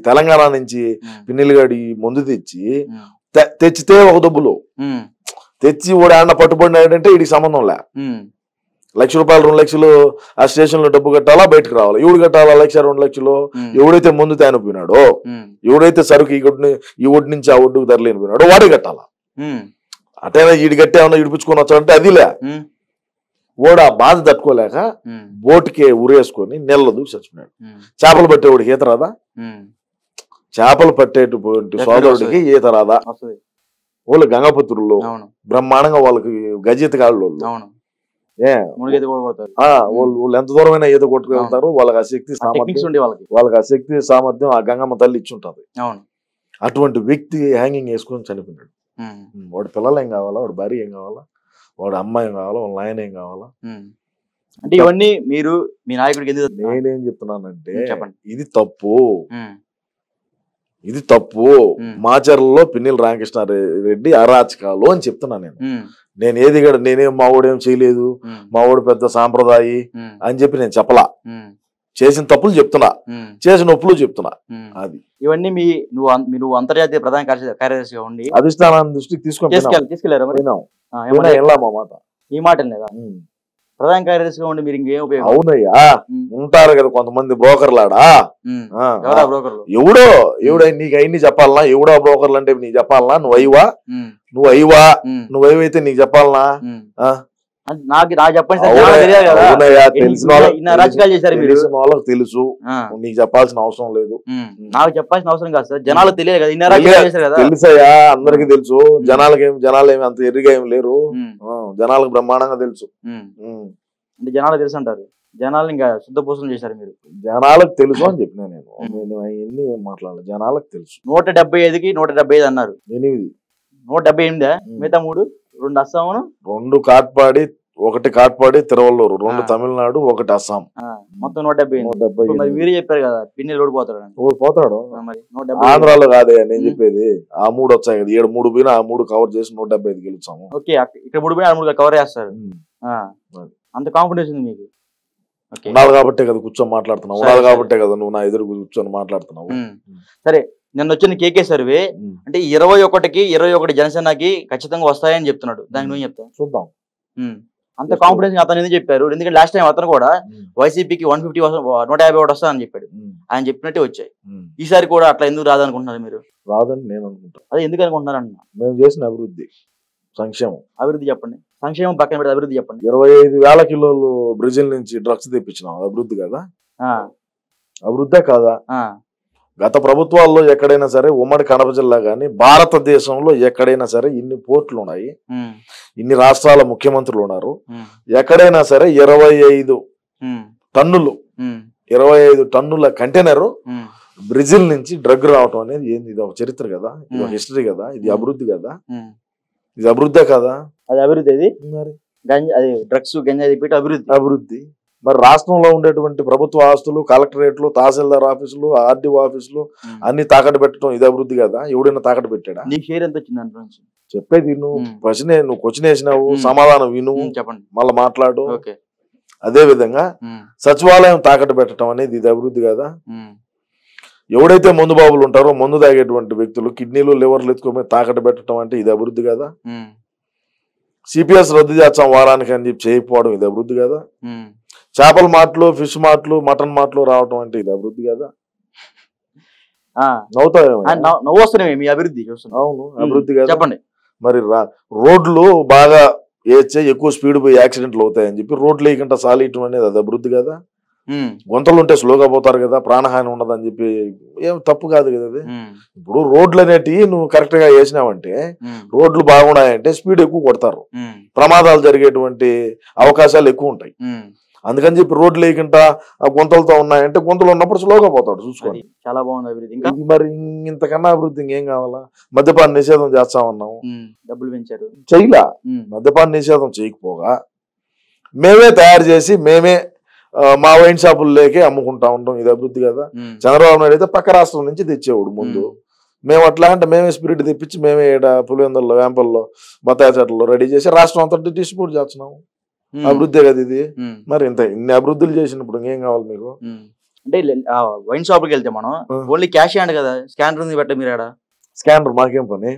తెలంగాణ నుంచి పిన్నెలుగాడి ముందు తెచ్చితే ఒక డబ్బులు తెచ్చి ఓడి ఆడ పట్టుబడినాడంటే వీడికి సంబంధం లే. ₹1,00,000 2 లక్షలు ఆ స్టేషన్ లో డబ్బు కట్టాలా, బయటకు రావాలా. ఎవడు కట్టాలా 1,00,000 2 లక్షలు? ఎవడైతే ముందు తేనిపోయినాడో, ఎవడైతే సరుకు ఈ ఒడ్డు నుంచి ఆ ఒడ్డుకు ధరలేనిపోయినాడో వాడే కట్టాలా. అటైనా ఈడు కట్టేమన్నా ఇడిపించుకొని వచ్చాడంటే అదిలే. ఓడు ఆ బాధ తట్టుకోలేక బోటుకే ఉరేసుకొని నెలలో దూకి చచ్చిపోయాడు. చేపలు పట్టేవాడికి ఈత రాదా? చేపలు పట్టేటువంటి సోదరుడికి ఈత రాదా? వాళ్ళు గంగపుత్రులు బ్రహ్మాండంగా వాళ్ళకి గజీత కాళ్ళు వాళ్ళు ఎంత దూరమైనా ఈత కొట్టుకెళ్తారు. వాళ్ళకి ఆ శక్తి సామర్థ్యం ఆ గంగమ్మ తల్లి ఇచ్చుంటది. అటువంటి వ్యక్తి హ్యాంగింగ్ వేసుకొని చనిపోయినాడు. వాడి పిల్లలు ఏం కావాలా, వాడి భార్య ఏం కావాలా, వాడి అమ్మాయి ఏం కావాలా, వాళ్ళ నాయన ఏం కావాలా? అంటే ఇవన్నీ మీరు మీ నాయకుడికి నేనేం చెప్తున్నానంటే ఇది తప్పు, ఇది తప్పు. మాచర్లలో పిన్నెల రామకృష్ణారెడ్డి అరాచకాలు అని చెప్తున్నాను నేను ఏది కూడా నేనేం మావాడేం చేయలేదు, మావాడు పెద్ద సాంప్రదాయి అని చెప్పి నేను చెప్పలా. చేసిన తప్పులు చెప్తున్నా, చేసిన ఒప్పులు చెప్తున్నా. అది ఇవన్నీ నువ్వు అంతర్జాతీయ ప్రధాన కార్యదర్శిగా ఉండి అధిష్టానాన్ని దృష్టికి తీసుకెళ్ళారు. మా మాట ఈ మాట లేదా? ప్రధాన కార్యదర్శిగా ఉండి మీరు ఇంకేం ఉపయోగం? అవునయ్యా, ఉంటారు కదా కొంతమంది బ్రోకర్లాడా. ఎవడో నీకు అన్ని చెప్పాలనా? ఎవడో బ్రోకర్లు అంటే నీకు చెప్పాలనా? నువ్వు అయ్యవైతే నీకు చెప్పాలనా? తెలిసిన వాళ్ళకి తెలుసు, నీకు చెప్పాల్సిన అవసరం లేదు. నాకు చెప్పాల్సిన అవసరం కాదు సార్, జనాలకు తెలియదు కదా. తెలుసయ్యా, అందరికి తెలుసు. జనాలు ఏమి అంత ఎర్రిగా ఏమి లేరు, జనాలకు బ్రహ్మాండంగా తెలుసు. అంటే జనాలకు తెలుసు అంటారు, జనాలు ఇంకా శుద్ధ పూసలు చేశారు మీరు. జనాలకు తెలుసు అని చెప్పినా నేను అవన్నీ ఏం మాట్లాడాలి. జనాలకు తెలుసు. 175కి 175 అన్నారు. 178 మిగతా 2 అస్సాం, 2 కాట్పాడి, 1 కాట్పాడి తిరువల్లూరు, 2 తమిళనాడు, 1 అస్సాం, మొత్తం 170. మీరే చెప్పారు కదా పిన్నెలు ఓడిపోతాడు. ఆంధ్రాలో కాదే నేను చెప్పేది. ఆ 3 వచ్చాయి కదా, 7 3 పోయినా ఆ 3 కవర్ చేసి 175 గెలుచాము. ఓకే, ఇక్కడ 3 పోయినా 3 కవర్ చేస్తారు. అంత కాన్ఫిడెన్స్ ఉంది మీకు? ఉండాలి కాబట్టే కదా కూర్చొని మాట్లాడుతున్నావు, ఉండాలి కాబట్టే కదా నువ్వు నా ఎదురు కూర్చొని మాట్లాడుతున్నావు. సరే, నిన్న వచ్చిన కేకే సర్వే అంటే 21కి 21 జనసేనకి ఖచ్చితంగా వస్తాయని చెప్తున్నాడు. దానికి నువ్వు చెప్తావు? చూద్దాం. అంత కాన్ఫిడెన్స్ అతను ఎందుకు చెప్పారు? ఎందుకంటే లాస్ట్ టైం అతను కూడా వైసీపీకి 150 వస్తాయని చెప్పాడు. ఆయన చెప్పినట్టే వచ్చాయి. ఈసారి కూడా అట్లా ఎందుకు రాదనుకుంటున్నారు మీరు? రాదని నేను అనుకుంటాను. అదే ఎందుకు అనుకుంటున్నారు అన్న? మేము చేసిన అభివృద్ధి, సంక్షేమం. అభివృద్ధి చెప్పండి. సంక్షేమం పక్కన పెడితే అభివృద్ధి చెప్పండి. 25,000 కిలోలు బ్రెజిల్ నుంచి డ్రగ్స్ తెప్పించినాం. అభివృద్ధి కదా? అభివృద్ధే కాదా? గత ప్రభుత్వాల్లో ఎక్కడైనా సరే, ఉమ్మడి కడప జిల్లా గాని భారతదేశంలో ఎక్కడైనా సరే ఇన్ని పోర్టులు ఉన్నాయి, ఇన్ని రాష్ట్రాల ముఖ్యమంత్రులు ఉన్నారు. ఎక్కడైనా సరే 25 టన్నులు 25 టన్నుల కంటైనర్ బ్రెజిల్ నుంచి డ్రగ్ రావటం అనేది ఏంది? ఇది ఒక చరిత్ర కదా, ఇది ఒక హిస్టరీ కదా, ఇది అభివృద్ధి కదా? ఇది అభివృద్ధే కదా? అది అభివృద్ధి. అది డ్రగ్స్ గంజాయి అభివృద్ధి. మరి రాష్ట్రంలో ఉండేటువంటి ప్రభుత్వ ఆస్తులు, కలెక్టరేట్లు, తహసీల్దార్ ఆఫీసులు, ఆర్డీఓ ఆఫీసులు అన్ని తాకట్టు పెట్టడం ఇది అభివృద్ధి కదా? ఎవడైనా తాకట్టు పెట్టాడా? నీ షేర్ ఎంత వచ్చింది దాంట్లో నుంచి? చెప్పేది నువ్వు నువ్వు క్వశ్చన్ వేసినావు, సమాధానం విను, చెప్పండి, మళ్ళీ మాట్లాడు. ఓకే. అదే విధంగా సచివాలయం తాకట్టు పెట్టడం అనేది ఇది అభివృద్ధి కదా? ఎవడైతే మందు బాబులు ఉంటారో మందు తాగేటువంటి వ్యక్తులు కిడ్నీలు, లివర్లు ఎత్తుకోమని తాకట్టు పెట్టడం అంటే ఇది అభివృద్ధి కదా? సిపిఎస్ రద్దు చేస్తాం వారానికి అని చెప్పి చేయకపోవడం ఇది అభివృద్ధి కదా? చేపల మాటలు, ఫిష్ మాటలు, మటన్ మాటలు రావటం అంటే ఇది అభివృద్ధి కదా? నవ్వు వస్తున్నాయి మీ అభివృద్ధి. అవును, అభివృద్ధి కదా. చెప్పండి. మరి రోడ్లు బాగా వేస్తే ఎక్కువ స్పీడ్ పోయి యాక్సిడెంట్లు అవుతాయని చెప్పి రోడ్లు వేయకుండా సాలియటం అనేది అది అభివృద్ధి కదా? గుంతలు ఉంటే స్లోగా పోతారు కదా, ప్రాణహాని ఉండదని చెప్పి ఏం తప్పు కాదు కదా అది. ఇప్పుడు రోడ్లు అనేటివి నువ్వు కరెక్ట్ గా వేసినావంటే, రోడ్లు బాగున్నాయంటే స్పీడ్ ఎక్కువ కొడతారు, ప్రమాదాలు జరిగేటువంటి అవకాశాలు ఎక్కువ ఉంటాయి. అందుకని చెప్పి రోడ్లు వేయకుండా గుంతలతో ఉన్నాయంటే గుంతలు ఉన్నప్పుడు స్లోగా పోతాడు, చూసుకోండి. చాలా బాగుంది అభివృద్ధి. మరి ఇంతకన్నా అభివృద్ధి ఇంకేం కావాలా? మద్యపాన నిషేధం చేస్తామన్నాము, డబ్బులు పెంచారు, చెయ్యలా. మద్యపాన నిషేధం చేయకపోగా మేమే తయారు చేసి మేమే మా వైన్ షాపుల్లోకి అమ్ముకుంటా ఉంటాం, ఇది అభివృద్ధి కదా? చంద్రబాబు నాయుడు అయితే పక్క రాష్ట్రం నుంచి తెచ్చేవాడు ముందు. మేము అట్లా అంటే మేమే స్పిరిట్ తెప్పించి మేమే పులివెందుల్లో, వేంపల్లో, బత్తాయి చెట్లలో రెడీ చేసి రాష్ట్రం అంతా డిస్ట్రిబ్యూట్ చేస్తున్నాము. అభివృద్ధి కదా ఇది? మరి ఇన్ని అభివృద్ధులు చేసినప్పుడు ఇంకేం కావాలి మీకు? అంటే వైన్ షాప్కి వెళ్తే మనం ఓన్లీ క్యాష్ హ్యాండ్ కదా, స్కానర్ ఉంది పెట్ట మీరు. స్కానర్ మాకేం పని?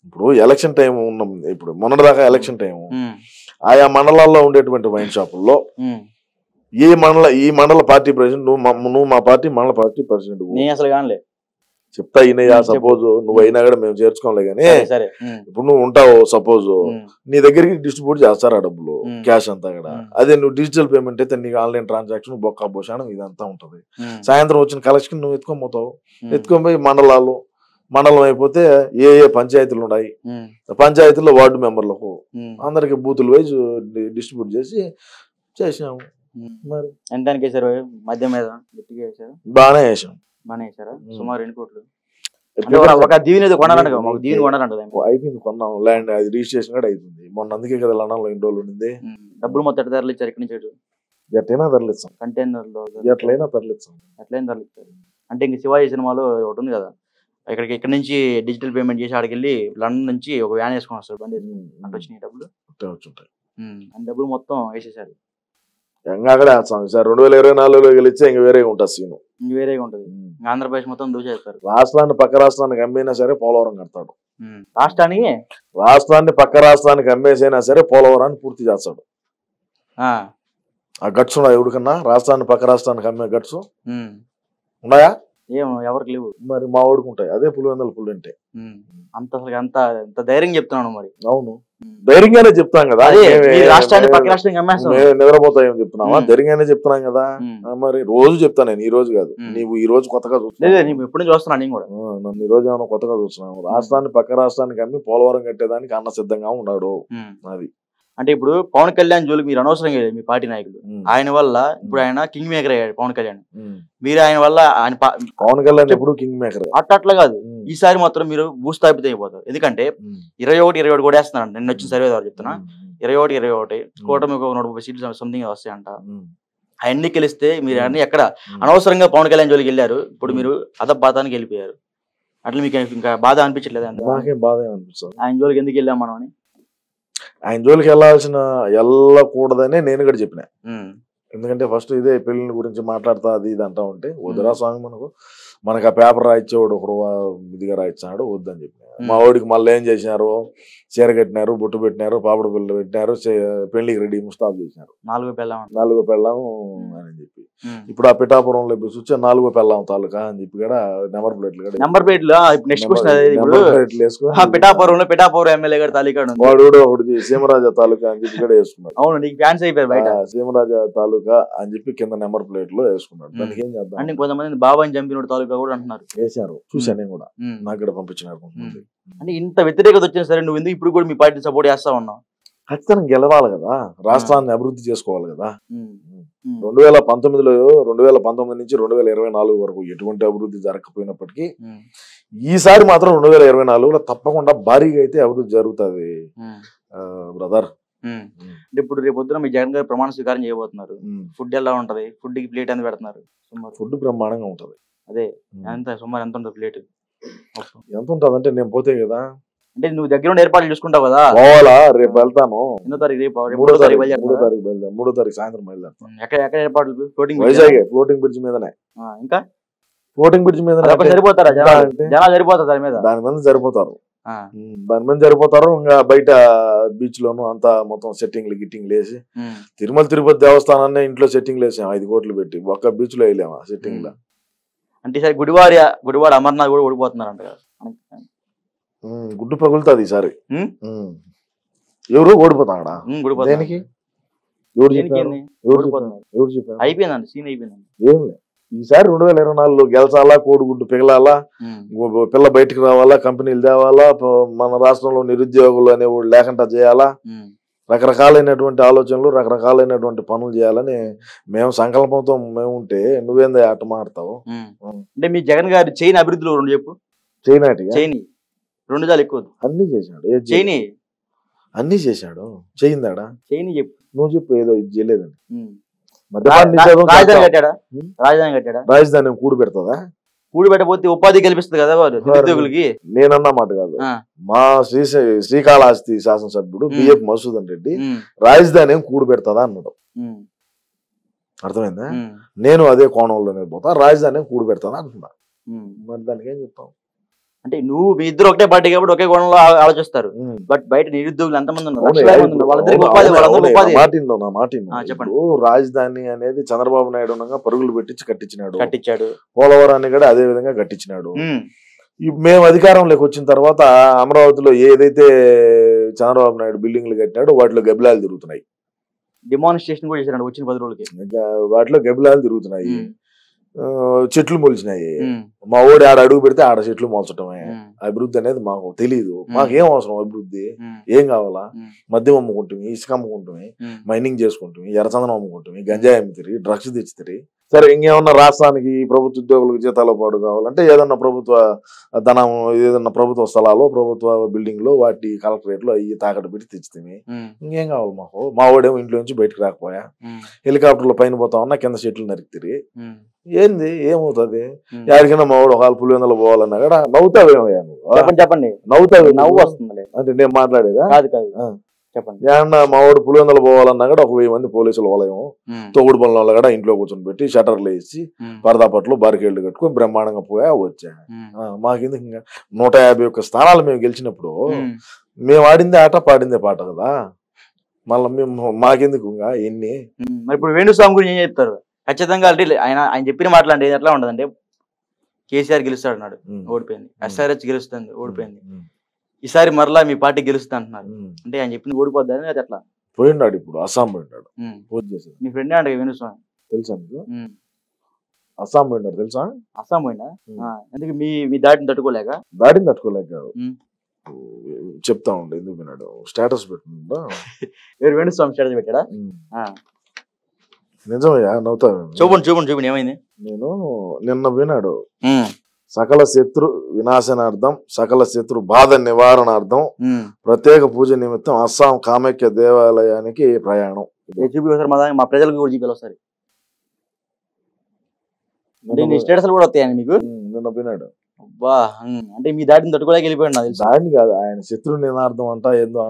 ఇప్పుడు ఎలక్షన్ టైం ఉన్నాం, ఇప్పుడు మొన్నటిదాకా ఎలక్షన్ టైం. ఆయా మండలాల్లో ఉండేటువంటి వైన్ షాపుల్లో ఈ మండల పార్టీ ప్రెసిడెంట్, నువ్వు మా పార్టీ మండల పార్టీ ప్రెసిడెంట్ అసలు కానలే చెప్తా. అయినయా సపోజ్ నువ్వు అయినా కూడా మేము చేర్చుకోలే గానీ, ఇప్పుడు నువ్వు ఉంటావు సపోజ్, నీ దగ్గరికి డిస్ట్రిబ్యూట్ చేస్తారు ఆ డబ్బులు, క్యాష్ అంతా కూడా. అదే నువ్వు డిజిటల్ పేమెంట్ అయితే నీకు ఆన్లైన్ ట్రాన్సాక్షన్, బొక్క భూషణం ఇదంతా ఉంటది. సాయంత్రం వచ్చిన కలెక్షన్ నువ్వు ఎత్తుకోపోతావు, ఎత్తుకొని మండలం అయిపోతే ఏ పంచాయతీలు ఉన్నాయి, పంచాయతీల్లో వార్డు మెంబర్లకు అందరికి బూతులు వైజ్ డిస్ట్రిబ్యూట్ చేసినాము. మరి ఎంత వేసారు? మధ్య మీద బాగానే వేసాం. బాగానే వేసారా? సుమారు 2 కోట్లు. ఒక దీవెని కొనాలంట, దీవెని కొనాలంట. అయిపోయింది, కొన్నాం ల్యాండ్, అది రిజిస్ట్రేషన్ కూడా అయిపోయింది మొన్న. అందుకే కదా లండన్లో 2 రోజులు ఉండింది. డబ్బులు మొత్తం ఎట్లా తరలిచ్చారు? ఇక్కడి నుంచి ఎట్లయినా తరలిస్తాం, కంటైనర్ లో ఎట్లయినా తరలిస్తాం. ఎట్లయినా తరలిస్తారు అంటే ఇంక శివాజీ సినిమాలో ఒకటి ఉంది కదా, ఇక్కడ నుంచి డిజిటల్ పేమెంట్ చేసి ఆడికి వెళ్ళి లండన్ నుంచి ఒక వ్యాన్ వేసుకొని వస్తారు, బండి అంటే వచ్చినాయి డబ్బులు. డబ్బులు మొత్తం వేసేసారు. అక్కడే వేస్తాం సార్. 2024లో గెలిస్తే ఇంక వేరేగా ఉంటుంది సీను, వేరేగా ఉంటుంది. ఆంధ్రప్రదేశ్ మొత్తం దూచేస్తారు. రాష్ట్రాన్ని పక్క రాష్ట్రానికి అమ్మేనా సరే పోలవరం కడతాడు. రాష్ట్రాన్ని పక్క రాష్ట్రానికి అమ్మేసైనా సరే పోలవరాన్ని పూర్తి చేస్తాడు. ఆ గట్స్ ఉన్నాయా ఎవరికన్నా? రాష్ట్రాన్ని పక్క రాష్ట్రానికి అమ్మే గట్స్ ఉన్నాయా? ఏమో ఎవరికి లేవు. మరి మా వాడికి ఉంటాయి. అదే పులివెందుల పులి అంటే అంత ధైర్యం చెప్తున్నాను. మరి అవును, ధైర్యంగానే చెప్తాం కదా. రాష్ట్రాన్ని పక్క రాష్ట్రానికి నిద్రపోతాయేమో చెప్తున్నావా? ధైర్యంగానే చెప్తున్నాం కదా. మరి రోజు చెప్తాను నేను, ఈ రోజు కాదు. నీవు ఈ రోజు కొత్తగా చూస్తున్నావు, ఎప్పుడు చూస్తున్నాను నేను కూడా. నన్ను ఈ రోజు ఏమైనా కొత్తగా చూస్తున్నావు? రాష్ట్రాన్ని పక్క రాష్ట్రానికి అమ్మి పోలవరం కట్టేదానికి అన్న సిద్ధంగా ఉన్నాడు. అది అంటే ఇప్పుడు పవన్ కళ్యాణ్ జోలికి మీరు అనవసరంగా మీ పార్టీ నాయకులు. ఆయన వల్ల ఇప్పుడు ఆయన కింగ్ మేకర్ అయ్యాడు పవన్ కళ్యాణ్. మీరు ఆయన వల్ల పవన్ కళ్యాణ్ ఎప్పుడు కింగ్ మేకర్ అట్లా కాదు, ఈసారి మాత్రం మీరు భూస్థాపితం అయిపోతారు. ఎందుకంటే 21 కూడా వేస్తున్నారంట. నేను వచ్చిన సర్వే ద్వారా చెప్తున్నా, 21 కూటమి 130 సీట్లు సంథింగ్ వస్తాయంట. అవన్నీ గెలిస్తే మీరు అన్ని ఎక్కడ అనవసరంగా పవన్ కళ్యాణ్ జోలికి వెళ్ళారు. ఇప్పుడు మీరు అదపాతానికి వెళ్ళిపోయారు. అట్లా మీకు ఇంకా బాధ అనిపించట్లేదు? నాకేం బాధ అనిపిస్తుంది. ఆయన జోలికి ఎందుకు వెళ్ళాం మనం అని. ఆయన జోలికి వెళ్ళకూడదని నేను కూడా చెప్పిన. ఎందుకంటే ఫస్ట్ ఇదే పెళ్లి గురించి మాట్లాడతా అది ఇది అంటా ఉంటే వద్దురా స్వామి, మనకు ఆ పేపర్ రాయించేవాడు ఒకరు ఇదిగా రాయించాడు, వద్దని చెప్పిన. మా వాడికి మళ్ళీ ఏం చేసినారు, చీర కట్టినారు, బొట్టు పెట్టినారు, పాపడ పిల్లలు పెట్టినారు, పెళ్లికి రెడీ ముస్తాబు చేసినారు. 4వ పెళ్ళాం అని చెప్పి ఇప్పుడు ఆ పిఠాపురంలో చూస్తే 4వ పెళ్ళాం తాలూకా అని చెప్పి కూడా నెంబర్ ప్లేట్లు పిఠాపురంలో పిఠాపురం ఎమ్మెల్యే గారు తాలూకా వాడు ఒకటి సీమరాజా తాలూకా అని చెప్పి కూడా వేసుకున్నాడు. అవును, నీకు ఫ్యాన్స్ అయిపోయారు బయట. సీమరాజా తాలూకా అని చెప్పి కింద నెంబర్ ప్లేట్ లో వేసుకున్నాడు. దానికి ఏం చేద్దాం అంటే కొంతమంది బాబాని చంపినోడు తాలూకా కూడా అంటున్నారు, వేశారు. చూసాను నేను కూడా, నాకు కూడా పంపించినారు. అంటే ఇంత వ్యతిరేకత వచ్చినా సరే నువ్వు ఎందుకు ఇప్పుడు కూడా మీ పార్టీ సపోర్ట్ చేస్తా ఉన్నావు? ఖచ్చితంగా గెలవాలి కదా, రాష్ట్రాన్ని అభివృద్ధి చేసుకోవాలి కదా. 2019 నుంచి 2024 వరకు ఎటువంటి అభివృద్ధి జరగకపోయినప్పటికీ ఈసారి మాత్రం 2024లో తప్పకుండా భారీగా అయితే అభివృద్ధి జరుగుతుంది బ్రదర్. అంటే ఇప్పుడు రేపు పొద్దున మీ జగన్ గారు ప్రమాణ స్వీకారం చేయబోతున్నారు. ఫుడ్ ఎలా ఉంటది? ఫుడ్ కి ప్లేట్ ఎంత పెడుతున్నారు? ఫుడ్ బ్రహ్మాండంగా ఉంటది. అదే సుమారు ఎంత ఉంటుంది ప్లేట్? ఎంత ఉంటది అంటే నేను పోతే కదా, అంటే నువ్వు దగ్గర ఉండి ఏర్పాట్లు చూసుకుంటావు కదా. పోవాలా, రేపు వెళ్తాను. ఎన్నో తారీఖు? రేపు 3వ తారీఖు బయలుదేరు. 3వ తారీఖు సాయంత్రం బయలుదేరుతాను. ఎక్కడ ఏర్పాట్లు? వైజాగ్ ఫ్లోటింగ్ బ్రిడ్జ్ మీదనే. ఇంకా ఫ్లోటింగ్ బ్రిడ్జ్ మీద సరిపోతారా జనాలు? సరిపోతారు దాని మీద? దాని మీద సరిపోతారు. ఇంకా బయట బీచ్ లోను అంతా మొత్తం సెట్టింగ్లు గిట్టింగ్లు వేసి, తిరుమల తిరుపతి దేవస్థానాన్ని ఇంట్లో సెట్టింగ్లు వేసాం 5 కోట్లు పెట్టి. ఒక్క బీచ్ లో వేయలేమా సెట్టింగ్ లో? అంటే ఈసారి గుడివాడ అమర్నాథ్ కూడా ఓడిపోతున్నారంట కదా. గుడ్డు పగులుతుంది ఈసారి. ఎవరు ఓడిపోతాడా? దేనికి? ఎవరు చెప్పారు? అయిపోయిందండి, సీన్ అయిపోయిందండి. ఏం లేదు, ఈసారి 2024లో గెలచాలా, కోడిగుడ్డు పిగలాలా, పిల్ల బయటకు రావాలా, కంపెనీలు తేవాలా, మన రాష్ట్రంలో నిరుద్యోగులు అనేవాళ్ళు లేకుండా చేయాలా, రకరకాలైనటువంటి ఆలోచనలు, రకరకాలైనటువంటి పనులు చేయాలని మేము సంకల్పంతో మేము ఉంటే నువ్వేందా ఆట మాడతావు? అంటే మీ జగన్ గారి చైన్ అభివృద్ధిలో 2 చెప్పు. చైన్ 2 చాలు, ఎక్కువ. అన్ని చేశాడు. చైన్ అన్ని చేశాడు. చేయిందాడా? చైన్ చెప్పు. నువ్వు చెప్పు ఏదో ఇది చేయలేదని. రాజధాని కూడి పెడతా? కూడి పెట్టబోతే ఉపాధి కల్పిస్తుంది కదా నిరుద్యోగులకి. నేనన్నా మాట కాదు. మా శ్రీకాళహస్తి శాసనసభ్యుడు బిఎఫ్ మసూదన్ రెడ్డి రాజధాని కూడి పెడతా అన్నాడు. అర్థమైందా? నేను అదే కోణంలోనే పోతా, రాజధాని కూడి పెడతా అంటున్నా. మరి దానికి ఏం చెప్తాం? అంటే నువ్వు మీ ఇద్దరు ఒకటే పార్టీ కాబట్టి ఒకే కోణంలో ఆలోచిస్తారు. బట్ బయట నిరుద్యోగులు ఎంతమంది ఉన్నారు? చెప్పండి. రాజధాని అనేది చంద్రబాబు నాయుడు ఉండగా పరుగులు పెట్టించి కట్టించాడు. పోలవరాన్ని కూడా అదే విధంగా కట్టించినాడు. మేము అధికారంలోకి వచ్చిన తర్వాత అమరావతిలో ఏదైతే చంద్రబాబు నాయుడు బిల్డింగ్లు కట్టినాడో వాటిలో గబ్బిలాలు తిరుగుతున్నాయి. డిమాన్స్ట్రేషన్ కూడా చేశాడు వచ్చిన 10 రోజులకి. వాటిలో గబ్బిలాలు తిరుగుతున్నాయి, చెట్లు మొలిచినాయి. మా ఓడి ఆడ అడుగు పెడితే ఆడ చెట్లు మొలచటమే. అభివృద్ధి అనేది మాకు తెలియదు. మాకేం అవసరం అభివృద్ధి? ఏం కావాలా? మద్యం అమ్ముకుంటుంది, ఇసుక అమ్ముకుంటుంది, మైనింగ్ చేసుకుంటుంది, ఎర్రచందనం అమ్ముకుంటుంది, గంజాయి అమ్ముతుంది, డ్రగ్స్ తెచ్చుతుంది. సరే, ఇంకేమన్నా రాష్ట్రానికి ప్రభుత్వ ఉద్యోగులకు జీతాల పాటు కావాలంటే ఏదన్నా ప్రభుత్వ ధనం, ఏదన్నా ప్రభుత్వ స్థలాలు, ప్రభుత్వ బిల్డింగ్ లో వాటి కలెక్టరేట్ లో అవి తాకట్టు పెట్టి తెచ్చుతుంది. ఇంకేం కావాలి మాకు? మా ఓడేమో ఇంట్లో నుంచి బయటకు రాకపోయా, హెలికాప్టర్లో పైన పోతా ఉన్నా కింద చెట్లు నరికితిరి. ఏంది? ఏమవుతుంది? ఎవరికైనా మా వాడు ఒకవేళ పులివెందులు పోవాలన్నా కూడా నవ్వుతావేమయ్యా నువ్వు? చెప్పండి. నవ్వుతావు? నవ్వు వస్తుంది అంటే నేను మాట్లాడేదా? చెప్పండి. ఏమన్నా మా వాడు పులివెందులు పోవాలన్నా కూడా 1000 మంది పోలీసులు వలయం, తోగుడు పనుల కూడా ఇంట్లో కూర్చొని పెట్టి షటర్లు వేసి పరదాపట్లు బారికేళ్లు కట్టుకుని బ్రహ్మాండంగా పోయా వచ్చా. మాకెందుకు? ఇంకా 151 స్థానాలు మేము గెలిచినప్పుడు మేము ఆడిందే ఆట, పాడిందే పాట కదా. మళ్ళీ మేము మాకెందుకు ఇంకా ఎన్ని? ఇప్పుడు వేణుస్వామి గురించి ఏం చెప్తారు? ఖచ్చితంగా ఆయన చెప్పిన మాట్లాడి ఎట్లా ఉండదంటే, కేసీఆర్ గెలుస్తాడు అన్నాడు, ఓడిపోయింది. SRH గెలుస్తుంది, ఓడిపోయింది. ఈసారి మరలా మీ పార్టీ గెలుస్తా అంటున్నారు. అంటే ఆయన చెప్పింది ఓడిపోద్దని అది ఎట్లా? పోయినాడు, ఇప్పుడు అస్సాం పోయినాడు. మీ ఫ్రెండ్ అంటే వేణుస్వామి తెలుసా మీకు? అస్సాం పోయినాడు తెలుసా? అస్సాం పోయినా? ఎందుకు మీ దాడిని తట్టుకోలేక? దాడిని తట్టుకోలేక కాదు, చెప్తా ఉండే ఎందుకు పోయినాడు. స్టేటస్ పెట్టిందా? వేణుస్వామి స్టేటస్ పెట్టాడా? నిజమయ్యా, నవ్వుతావు. చూపండి ఏమైంది? నేను నిన్న విన్నాడు, సకల శత్రు వినాశనార్థం, సకల శత్రు బాధ నివారణార్థం ప్రత్యేక పూజ నిమిత్తం అస్సాం కామాఖ్య దేవాలయానికి ప్రయాణం. మా ప్రజలకు కూడా చూపించాలి ఒకసారి. స్టేటస్ కూడా వస్తాయండి మీకు? నిన్న విన్నాడు. అబ్బా, అంటే మీ దాడిని తట్టుకోలేక వెళ్ళిపోయాడు. దాడిని కాదు, ఆయన శత్రు నినార్థం అంట ఏందో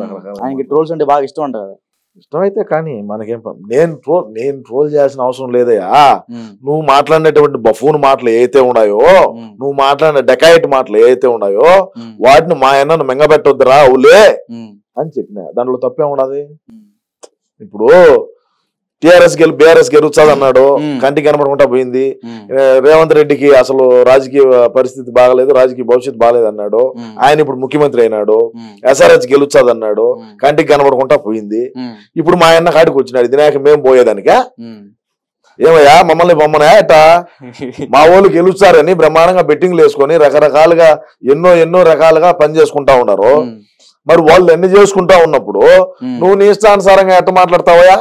రకరకాల. ఆయనకి ట్రోల్స్ అంటే బాగా ఇష్టం అంట కదా. ఇష్టమైతే కానీ మనకేం, నేను ట్రోల్ చేయాల్సిన అవసరం లేదయ్యా. నువ్వు మాట్లాడినటువంటి బఫూన్ మాటలు ఏవైతే ఉన్నాయో, నువ్వు మాట్లాడిన డెకాయిట్ మాటలు ఏవైతే ఉన్నాయో వాటిని మా అన్నను మెంగబెట్టొద్దురా అవులే అని చెప్పిన. దాంట్లో తప్పే ఉన్నది. ఇప్పుడు బీఆర్ఎస్ గెలుస్తుంది అన్నాడు, కంటికి కనపడకుండా పోయింది. రేవంత్ రెడ్డికి అసలు రాజకీయ పరిస్థితి బాగలేదు, రాజకీయ భవిష్యత్తు బాగలేదు అన్నాడు. ఆయన ఇప్పుడు ముఖ్యమంత్రి అయినాడు. SRH గెలుస్తుంది అన్నాడు, కంటికి కనపడకుండా పోయింది. ఇప్పుడు మా అన్న కాడికి వచ్చినాడు, దినాక మేము పోయేదానికా? ఏమయ్యా మమ్మల్ని ఎట్టా? మా వాళ్ళు గెలుస్తారని బ్రహ్మాండంగా బెట్టింగ్లు వేసుకొని రకరకాలుగా ఎన్నో రకాలుగా పని చేసుకుంటా ఉన్నారు. మరి వాళ్ళు ఎన్ని చేసుకుంటా ఉన్నప్పుడు నువ్వు నీ ఇష్టానుసారంగా ఎట్ట మాట్లాడతావా?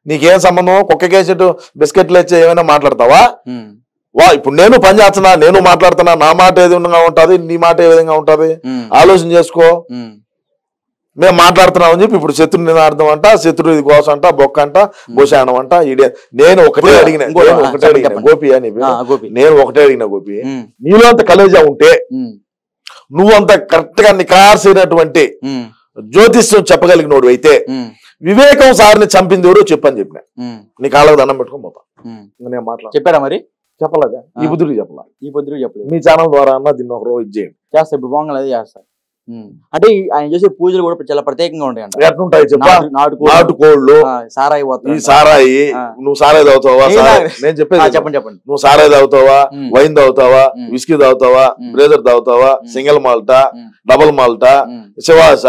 నీకేం సంబంధం? కుక్కకేసేటు బిస్కెట్లు ఇచ్చి ఏమైనా మాట్లాడతావా? ఇప్పుడు నేను పని చేస్తున్నా, నేను మాట్లాడుతున్నా, నా మాట ఏ విధంగా ఉంటది, నీ మాట ఏ విధంగా ఉంటది? ఆలోచన చేసుకో. మేము మాట్లాడుతున్నాం అని చెప్పి ఇప్పుడు శత్రుని నినార్థం అంట, శత్రుడు ఇది గోస అంట, బొక్క అంట, భూషాణం అంట. నేను ఒకటే అడిగిన గోపి అని నేను ఒకటే అడిగిన గోపి, నీలో అంత కలేజా ఉంటే నువ్వు అంత కరెక్ట్ గా నికార్సైనటువంటి జ్యోతిష్యం చెప్పగలిగినోడు అయితే వివేకం సార్ని చంపింది ఎవరో చెప్పని చెప్పిన. నీ కాళ్ళకు దండం పెట్టుకొని పోతా. నేను మాట్లాడు చెప్పారా మరి? చెప్పలేదా? ఈ బుద్ధుడికి చెప్పలా. ఈ బుద్ధుడికి చెప్పలేదు. మీ ఛానల్ ద్వారా అన్న దీన్ని ఒక రోజు చేయండి. చేస్తా, ఇప్పుడు బాగుంది అదే చేస్తా. అంటే ఆయన చేసే పూజలు కూడా చాలా ప్రత్యేకంగా ఉంటాయంట. ఎట్లుంటాయి చెప్పా? నాటుకోళ్ళు, సారాయి, ఈ సారాయి. నువ్వు సారాయి తాగుతావా? నేను చెప్పేది చెప్పండి చెప్పండి. నువ్వు సారాయి తాగుతావా, వైన్ తాగుతావా, విస్కీ తాగుతావా, బ్రేజర్ తాగుతావా, సింగిల్ మాల్టా, డబుల్ మాల్టా, శివాస,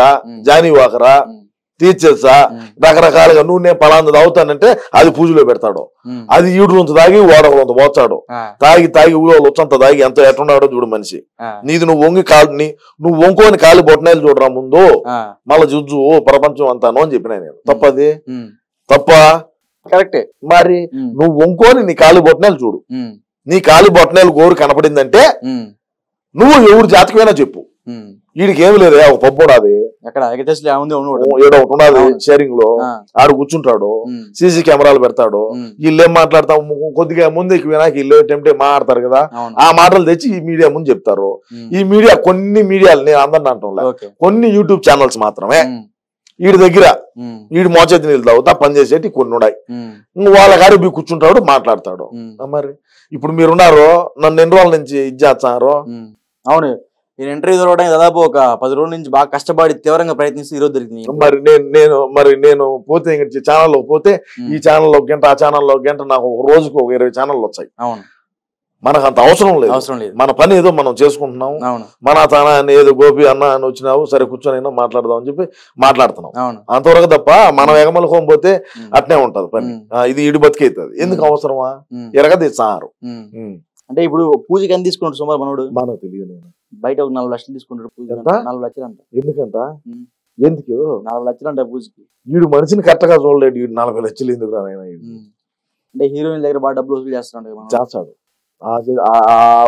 జానీ వాకరా, తీర్చేసా, రకరకాలుగా నువ్వు నేను పలాంది తాగుతానంటే అది పూజలో పెడతాడు. అది ఈడు రొంత తాగి ఓడగలంత పోతాడు. తాగి ఊళ్ళో వచ్చంత తాగి ఎంత ఎట్టున్నాడో చూడు మనిషి. నీది నువ్వు వంగి నువ్వు వంకొని కాలి బొట్టనేలు చూడరా ముందు, మళ్ళా జుజ్జు ప్రపంచం అంతాను అని చెప్పిన నేను. తప్పది? తప్ప? కరెక్టే. మరి నువ్వు వంకొని నీ కాలి బొట్టనేలు చూడు. నీ కాలి బొట్టనేలు గోరు కనపడిందంటే నువ్వు ఎవరు జాతకమైనా చెప్పు. వీడికి ఏమి లేదు, ఒక పబ్బుడాది షేరింగ్ లో ఆడు కూర్చుంటాడు, సీసీ కెమెరాలు పెడతాడు. వీళ్ళు ఏం మాట్లాడతాం, కొద్దిగా ముందుకు వినాక వీళ్ళు టెంప్టే మాట్లాడతారు కదా, ఆ మాటలు తెచ్చి ఈ మీడియా ముందు చెప్తారు. ఈ మీడియా కొన్ని మీడియాలు, నేను అందరిని అంటాం, కొన్ని యూట్యూబ్ ఛానల్స్ మాత్రమే వీడి దగ్గర వీడి మోచేతి నీళ్ళు తాగుతా పనిచేసేటి కొన్ని ఉన్నాయి. వాళ్ళ గారి కూర్చుంటాడు, మాట్లాడతాడు. మరి ఇప్పుడు మీరున్నారు, నన్ను ఎన్ని రోజుల నుంచి ఇది చేస్తున్నారు. అవును, నేను ఇంటర్వ్యూ దొరకడానికి దాదాపు ఒక 10 రోజుల నుంచి బాగా కష్టపడి తీవ్రంగా ప్రయత్నిస్తే ఈరోజు దొరికింది. మరి నేను పోతే ఛానల్లో పోతే ఈ ఛానల్లో ఒక గంట, ఆ ఛానల్లో ఒక గంట, నాకు ఒక రోజుకు ఒక 20 ఛానళ్ళు వచ్చాయి. అవును, మనకు అంత అవసరం లేదు. మన పని ఏదో మనం చేసుకుంటున్నాం. మన తన అని ఏదో గోపి అన్న అని వచ్చినావు, సరే కూర్చొని మాట్లాడదాం అని చెప్పి మాట్లాడుతున్నాం. అంతవరకు తప్ప మనం ఎగమలుకోం పోతే అట్నే ఉంటది పని. ఇది ఇడి బతికైతుంది. ఎందుకు అవసరమా? ఎరగది సారు. అంటే ఇప్పుడు పూజకి ఎంత తీసుకుంటాడు సుమారు మనోడు? మనకు తెలియదు. బయట ఒక 4 లక్షలు తీసుకుంటాడు పూజ. 4 లక్షలు అంట. ఎందుకంట? ఎందుకు 4 లక్షలు అంట పూజకి? వీడు మనిషిని కరెక్ట్ గా చూడలేడు. వీడు 40 లక్షలు ఎందుకు రాయన? అంటే హీరోయిన్ దగ్గర బాగా డబ్బులు వసూలు చేస్తాడు. ఆ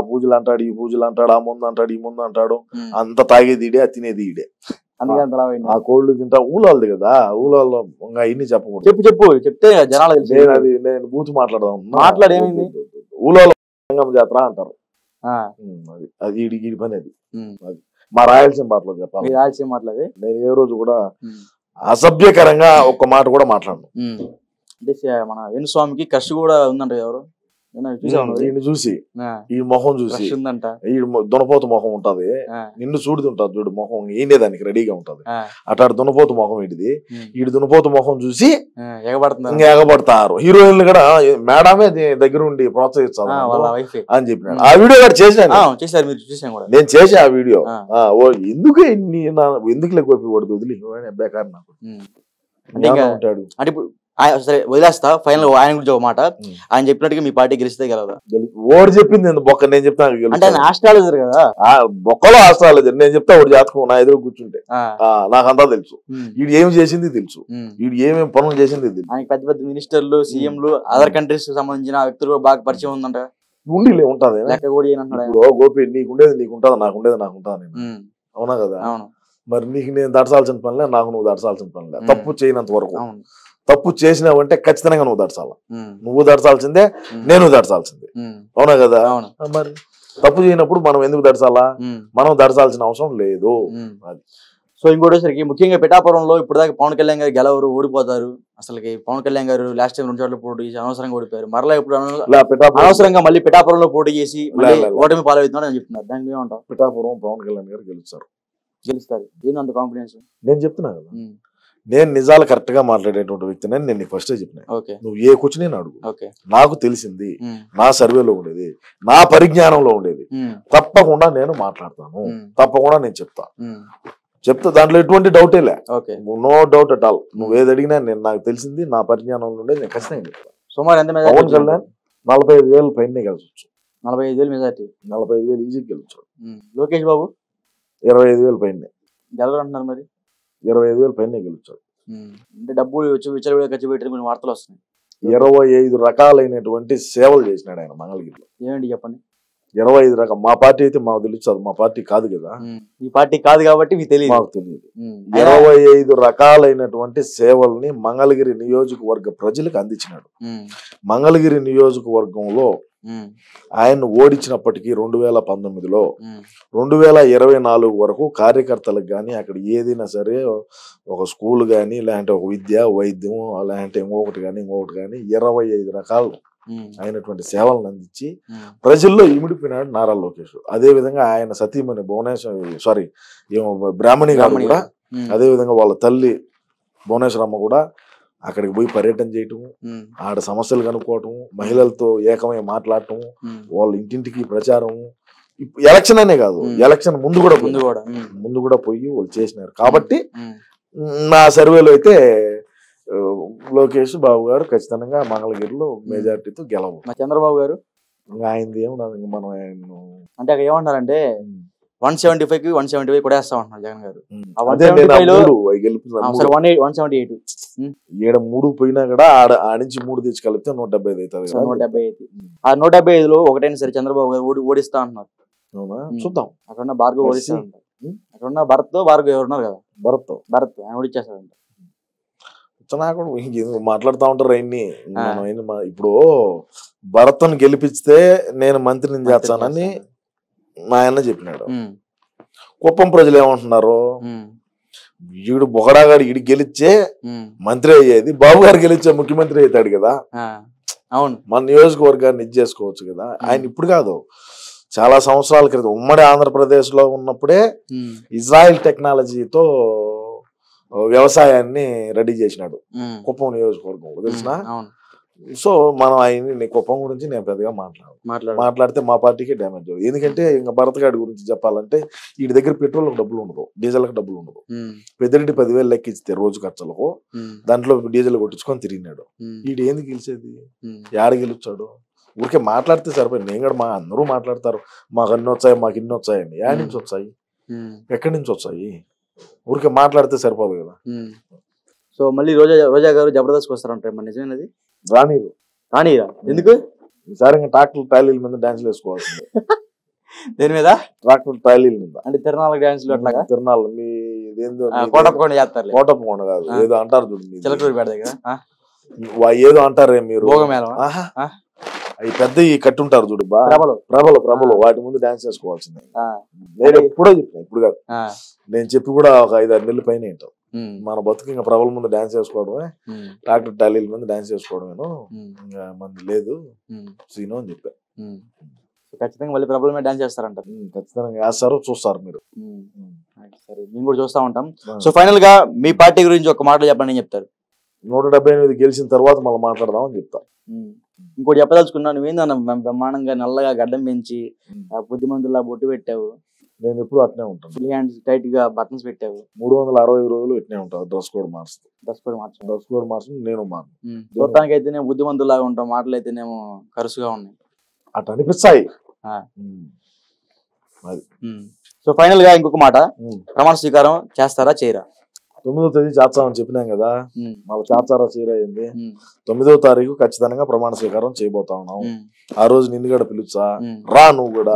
పూజలు అంటాడు, ఈ పూజలు అంటాడు, ఆ ముందు అంటాడు, ఈ ముందు అంటాడు. అంత తాగేది ఈడే, తినేది ఈడే. ఆ కోళ్ళు తింటా ఊలాలది కదా, ఊళ్ళో ఇన్ని చెప్పకూడదు. చెప్పు చెప్తే జనాలు నేను బూత్ మాట్లాడదాం. మాట్లాడేమైంది? ఊళ్ళో జాతర అంటారు. అది ఈడి పని. అది మా రాయలసీమ మాటలో చెప్పాలి. రాయలసీమ మాట్లాడి నేను ఏ రోజు కూడా అసభ్యకరంగా ఒక్క మాట కూడా మాట్లాడను. అంటే మన వేణుస్వామికి కృషి కూడా ఉందంట. ఎవరు చూసి ఈ మొహం చూసి ఈ దునపోతు మొహం ఉంటది, నిన్ను చూడుతుంటది చూడు మొహం, ఈయనే దానికి రెడీగా ఉంటది. అట్లాంటి దునపోతు మొహం వీడిది. ఈ దునపోతు మొహం చూసి ఎగబడతారు. హీరోయిన్లు కూడా మేడమే దగ్గర ఉండి ప్రోత్సహిస్తారు అని చెప్పినాడు. ఆ వీడియో కూడా చేశాను, నేను చేసా ఆ వీడియో. ఎందుకు ఎందుకు లేకపోతే వదిలి బేకారు నాకు ఉంటాడు. సరే వదిలేస్తా. ఫైనల్ ఆయన గురించి ఒక మాట, ఆయన చెప్పినట్టుగా మీ పార్టీ గెలిస్తే గెలవదా? ఓడి చెప్పింది బొక్క, నేను చెప్తాను. అంటే ఆయన ఆస్ట్రాలజర్ కదా, బొక్కలో ఆస్ట్రాలజర్. నేను చెప్తా ఒకటి జాతకం నా ఎదురు కూర్చుంటే నాకంతా తెలుసు. వీడు ఏమి చేసింది తెలుసు, వీడు ఏమేమి పనులు చేసింది తెలుసు. ఆయన పెద్ద పెద్ద మినిస్టర్లు, సీఎంలు, అదర్ కంట్రీస్ కి సంబంధించిన వ్యక్తులు బాగా పరిచయం ఉందంట. ఉండిలే ఉంటది గోపి. నీకుండేది నీకుంటదా, నాకుండేది నాకుంటా. నేను అవునా కదా? మరి నీకు నేను దడసాల్సిన పనిలే, నాకు నువ్వు దడసాల్సిన పనిలే. తప్పు చేయనంత వరకు. తప్పు చేసినావంటే ఖచ్చితంగా నువ్వు దడసాల. నువ్వు దడసాల్సిందే, నేను దడసాల్సిందే. అవునా కదా? మరి తప్పు చేయనప్పుడు మనం ఎందుకు దడసాలా? మనం దడసాల్సిన అవసరం లేదు. సో ఇంకోటేసరికి ముఖ్యంగా పిఠాపురంలో ఇప్పుడు దాకా పవన్ కళ్యాణ్ గారు గెలవరు, ఓడిపోతారు. అసలుకి పవన్ కళ్యాణ్ గారు లాస్ట్ టైం 2 చోట్ల పోటీ చేసి అనవసరంగా ఓడిపోయారు. మరలా ఇప్పుడు అనవసరంగా మళ్ళీ పిఠాపురంలో పోటీ చేసి ఓటమి పాలవుతున్నాడు అని చెప్తున్నారు. దానికి ఏమంటావు? పిఠాపురం పవన్ కళ్యాణ్ గారు గెలుస్తారు. ఏందంత కాన్ఫిడెన్స్? నేను చెప్తున్నా కదా, నేను నిజాలు కరెక్ట్ గా మాట్లాడేటువంటి వ్యక్తిని నేను నీకు ఫస్ట్ చెప్పిన. నువ్వు ఏ కూర్చు నేను అడుగు, నాకు తెలిసింది, నా సర్వేలో ఉండేది, నా పరిజ్ఞానంలో ఉండేది తప్పకుండా నేను మాట్లాడతాను. తప్పకుండా నేను చెప్తా దాంట్లో ఎటువంటి డౌటే లే. No doubt at all. నువ్వు ఏది అడిగినా నేను నాకు తెలిసింది, నా పరిజ్ఞానంలో ఉండేది నేను ఖచ్చితంగా చెప్తాను. సుమారు ఎంత పవన్ కళ్యాణ్ 45,000 పైన గెలుచొచ్చు. 45,000 మెజార్టీ? 45,000 ఈజీగా గెలుచాడు. లోకేష్ బాబు 25,000 పైన గెలవరు అంటున్నారు. మరి 25,000 పైన గెలుచాడు. అంటే డబ్బులు విచ్చలవిడిగా ఖర్చు పెట్టి కొన్ని వార్తలు వస్తున్నాయి. 25 రకాలైనటువంటి సేవలు చేసినాడు ఆయన మంగళగిరిలో. ఏమండి చెప్పండి? 25 రకాలు. మా పార్టీ అయితే మాకు తెలుసు, మా పార్టీ కాదు కదా, ఈ పార్టీ కాదు కాబట్టి మీకు తెలియదు. మాకు తెలియదు. 25 రకాలైనటువంటి సేవల్ని మంగళగిరి నియోజకవర్గ ప్రజలకు అందించినాడు. మంగళగిరి నియోజకవర్గంలో ఆయన ఓడించినప్పటికీ 2019లో 2024 వరకు కార్యకర్తలకు కానీ అక్కడ ఏదైనా సరే ఒక స్కూల్ కానీ లేదంటే ఒక విద్య వైద్యం లేదంటే ఇంకొకటి కానీ 25 రకాలు అయినటువంటి సేవలను అందించి ప్రజల్లో ఇమిడిపోయినాడు నారా లోకేష్. అదే విధంగా ఆయన సతీమణి బ్రాహ్మణి గారు కూడా అదే విధంగా వాళ్ళ తల్లి భువనేశ్వరమ్మ కూడా అక్కడికి పోయి పర్యటన చేయటం, ఆడ సమస్యలు కనుక్కోవటం, మహిళలతో ఏకమై మాట్లాడటం, వాళ్ళ ఇంటింటికి ప్రచారం. ఎలక్షన్ అనే కాదు, ఎలక్షన్ ముందు కూడా పోయి వాళ్ళు చేసినారు. కాబట్టి నా సర్వేలో అయితే లోకేష్ బాబు గారు ఖచ్చితంగా మంగళగిరిలో మెజారిటీతో గెలవు. చంద్రబాబు గారు ఆయనది ఏమన్నా మనం అంటే అక్కడ ఏమంటారంటే 175కి 175 కూడా వేస్తా ఉంటున్నారు జగన్ గారు. 3 పోయినా కూడా ఆడించి 3 తెచ్చి కలిపితే 175 అవుతుంది. 175 ఆ 175లో ఒకటైనా సరే చంద్రబాబు గారు ఓడిస్తా అంటున్నారు. చూద్దాం. అక్కడ భార్గవ్ ఓడిస్తా ఉంటారు. అక్కడ భరత్ భార్గవ్ ఎవరు ఉన్నారు కదా, భరత్ ఆయన ఓడిచ్చేస్తాడంట. మాట్లాడుతూ ఉంటారు ఆయన్ని. ఇప్పుడు భరత్ను గెలిపిస్తే నేను మంత్రిని చేస్తానని మా ఆయన చెప్పినాడు. కుప్పం ప్రజలు ఏమంటున్నారు, ఈడు బొగడాగాడు ఈడు గెలిచే మంత్రి అయ్యేది, బాబు గారు గెలిచే ముఖ్యమంత్రి అవుతాడు కదా, అవును మన నియోజకవర్గాన్ని ఇది చేసుకోవచ్చు కదా. ఆయన ఇప్పుడు కాదు, చాలా సంవత్సరాల క్రితం ఉమ్మడి ఆంధ్రప్రదేశ్ లో ఉన్నప్పుడే ఇజ్రాయెల్ టెక్నాలజీతో వ్యవసాయాన్ని రెడీ చేసినాడు కుప్పం నియోజకవర్గం, తెలిసిన. సో మనం ఆయన్ని కుప్పం గురించి నేను పెద్దగా మాట్లాడితే మా పార్టీకి డ్యామేజ్ అవుతుంది. ఎందుకంటే ఇంకా భరత్ గారి గురించి చెప్పాలంటే వీడి దగ్గర పెట్రోల్ డబ్బులు ఉండదు, డీజిల్ కి డబ్బులు ఉండదు. పెద్దరెడ్డి 10,000 లెక్కిస్తే రోజు ఖర్చులకు దాంట్లో డీజిల్ కొట్టించుకొని తిరిగినాడు. వీడు ఏంది గెలిచేది, ఏడ గెలుచాడు? ఊరికే మాట్లాడితే సరిపోయింది. నేను కూడా అందరూ మాట్లాడతారు మాకు అన్ని వచ్చాయి మాకు ఇన్ని వచ్చాయని. ఏడ నుంచి వచ్చాయి, ఎక్కడి నుంచి వచ్చాయి? ఊరికే మాట్లాడితే సరిపోదు కదా. సో మళ్ళీ రోజా గారు జబర్దస్త్ వస్తారంటారు, మరి నిజమేనది? రానిరా ఎందుకు? ఈసారి ఇంకా ట్రాక్టర్ ట్రాలీల మీద డాన్స్లు వేసుకోవాల్సింది. దేని మీద? ట్రాక్టర్ ట్రాలీల మీద. అంటే తిరణాల డాన్స్లు అట్లాగా? తిరణాలు మీ కోటప్పకొండ చేస్తారు. కోటప్పకొండ కాదు, ఏదో అంటారు చూడండి, చిలకలూరిపేట దగ్గర ఏదో అంటారే మీరు, అవి పెద్ద ఈ కట్టుంటారు చూడు, ప్రభలు వాటి ముందు డాన్స్ చేసుకోవాల్సిందే. నేను ఎప్పుడో చెప్పిన, ఇప్పుడు కాదు, నేను చెప్పి కూడా ఒక 5-6 నెలల పైన ఏంటో. మన బతుకు ఇంకా ప్రభల ముందు డాన్స్ చేసుకోవడమే, ట్రాక్టర్ టాలీల ముందు డాన్స్ చేసుకోవడమేను, ఇంకా మంది లేదు సీను అని చెప్పా. ఖచ్చితంగా మళ్ళీ ప్రభల మీద డాన్స్ చేస్తారంట. ఖచ్చితంగా వేస్తారు, చూస్తారు మీరు. సరే, మేము కూడా చూస్తా ఉంటాం. సో ఫైనల్ గా మీ పార్టీ గురించి ఒక మాటలు చెప్పండి చెప్తారు. 178 గెలిచిన తర్వాత మళ్ళీ మాట్లాడదామని చెప్తా. ఇంకోటి చెప్పదలుచుకున్నా, నువ్వేందన్న బ్రహ్మాండంగా నల్లగా గడ్డం పెంచి బుద్ధిమంతుల్లా బొట్టు పెట్టావు. నేను ఎప్పుడు అట్నే ఉంటాను, ఫుల్ హ్యాండ్స్ టైట్ గా బటన్స్ పెట్టావు. 365 రోజులు ఇట్నే ఉంటావు. డ్రెస్ కోడ్ మార్చు నేను చూడటానికి అయితే నేను బుద్ధిమంతులాగా ఉంటాం, మాటలు అయితేనేమో కరుసుగా ఉన్నాయి, అట్లా అనిపిస్తాయి. సో ఫైనల్ గా ఇంకొక మాట, ప్రమాణ స్వీకారం చేస్తారా చేయరా? 9వ తేదీ చేస్తామని చెప్పినాం కదా, మళ్ళీ చేస్తారా చేయరా అయింది. 9వ తారీఖు ఖచ్చితంగా ప్రమాణ స్వీకారం చేయబోతా ఉన్నాం. ఆ రోజు నిన్ను కూడా పిలుచా, రా నువ్వు కూడా.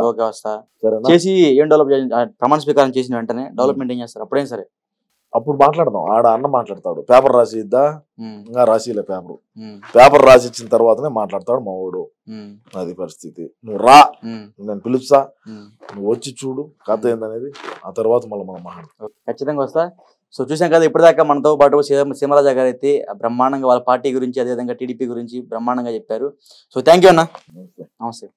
చేసి ఏం డెవలప్ ప్రమాణ స్వీకారం చేసిన వెంటనే డెవలప్మెంట్ ఏం చేస్తారు? అప్పుడేం సరే అప్పుడు మాట్లాడదాం. ఆడ అన్న మాట్లాడతాడు, పేపర్ రాసి ఇద్దా, ఇంకా రాసిలే పేపర్ రాసి ఇచ్చిన తర్వాతనే మాట్లాడతాడు మా వాడు. అది పరిస్థితి. నువ్వు రా, నేను పిలుస్తా, నువ్వు వచ్చి చూడు కథ ఏందనేది, ఆ తర్వాత మళ్ళీ మనం మాట్లాడతాం. ఖచ్చితంగా వస్తా. సో చూసాం కదా, ఇప్పటిదాకా మనతో పాటు సీమరాజా గారు అయితే బ్రహ్మాండంగా వాళ్ళ పార్టీ గురించి, అదేవిధంగా టీడీపీ గురించి బ్రహ్మాండంగా చెప్పారు. సో థ్యాంక్ యూ అన్న. నమస్తే.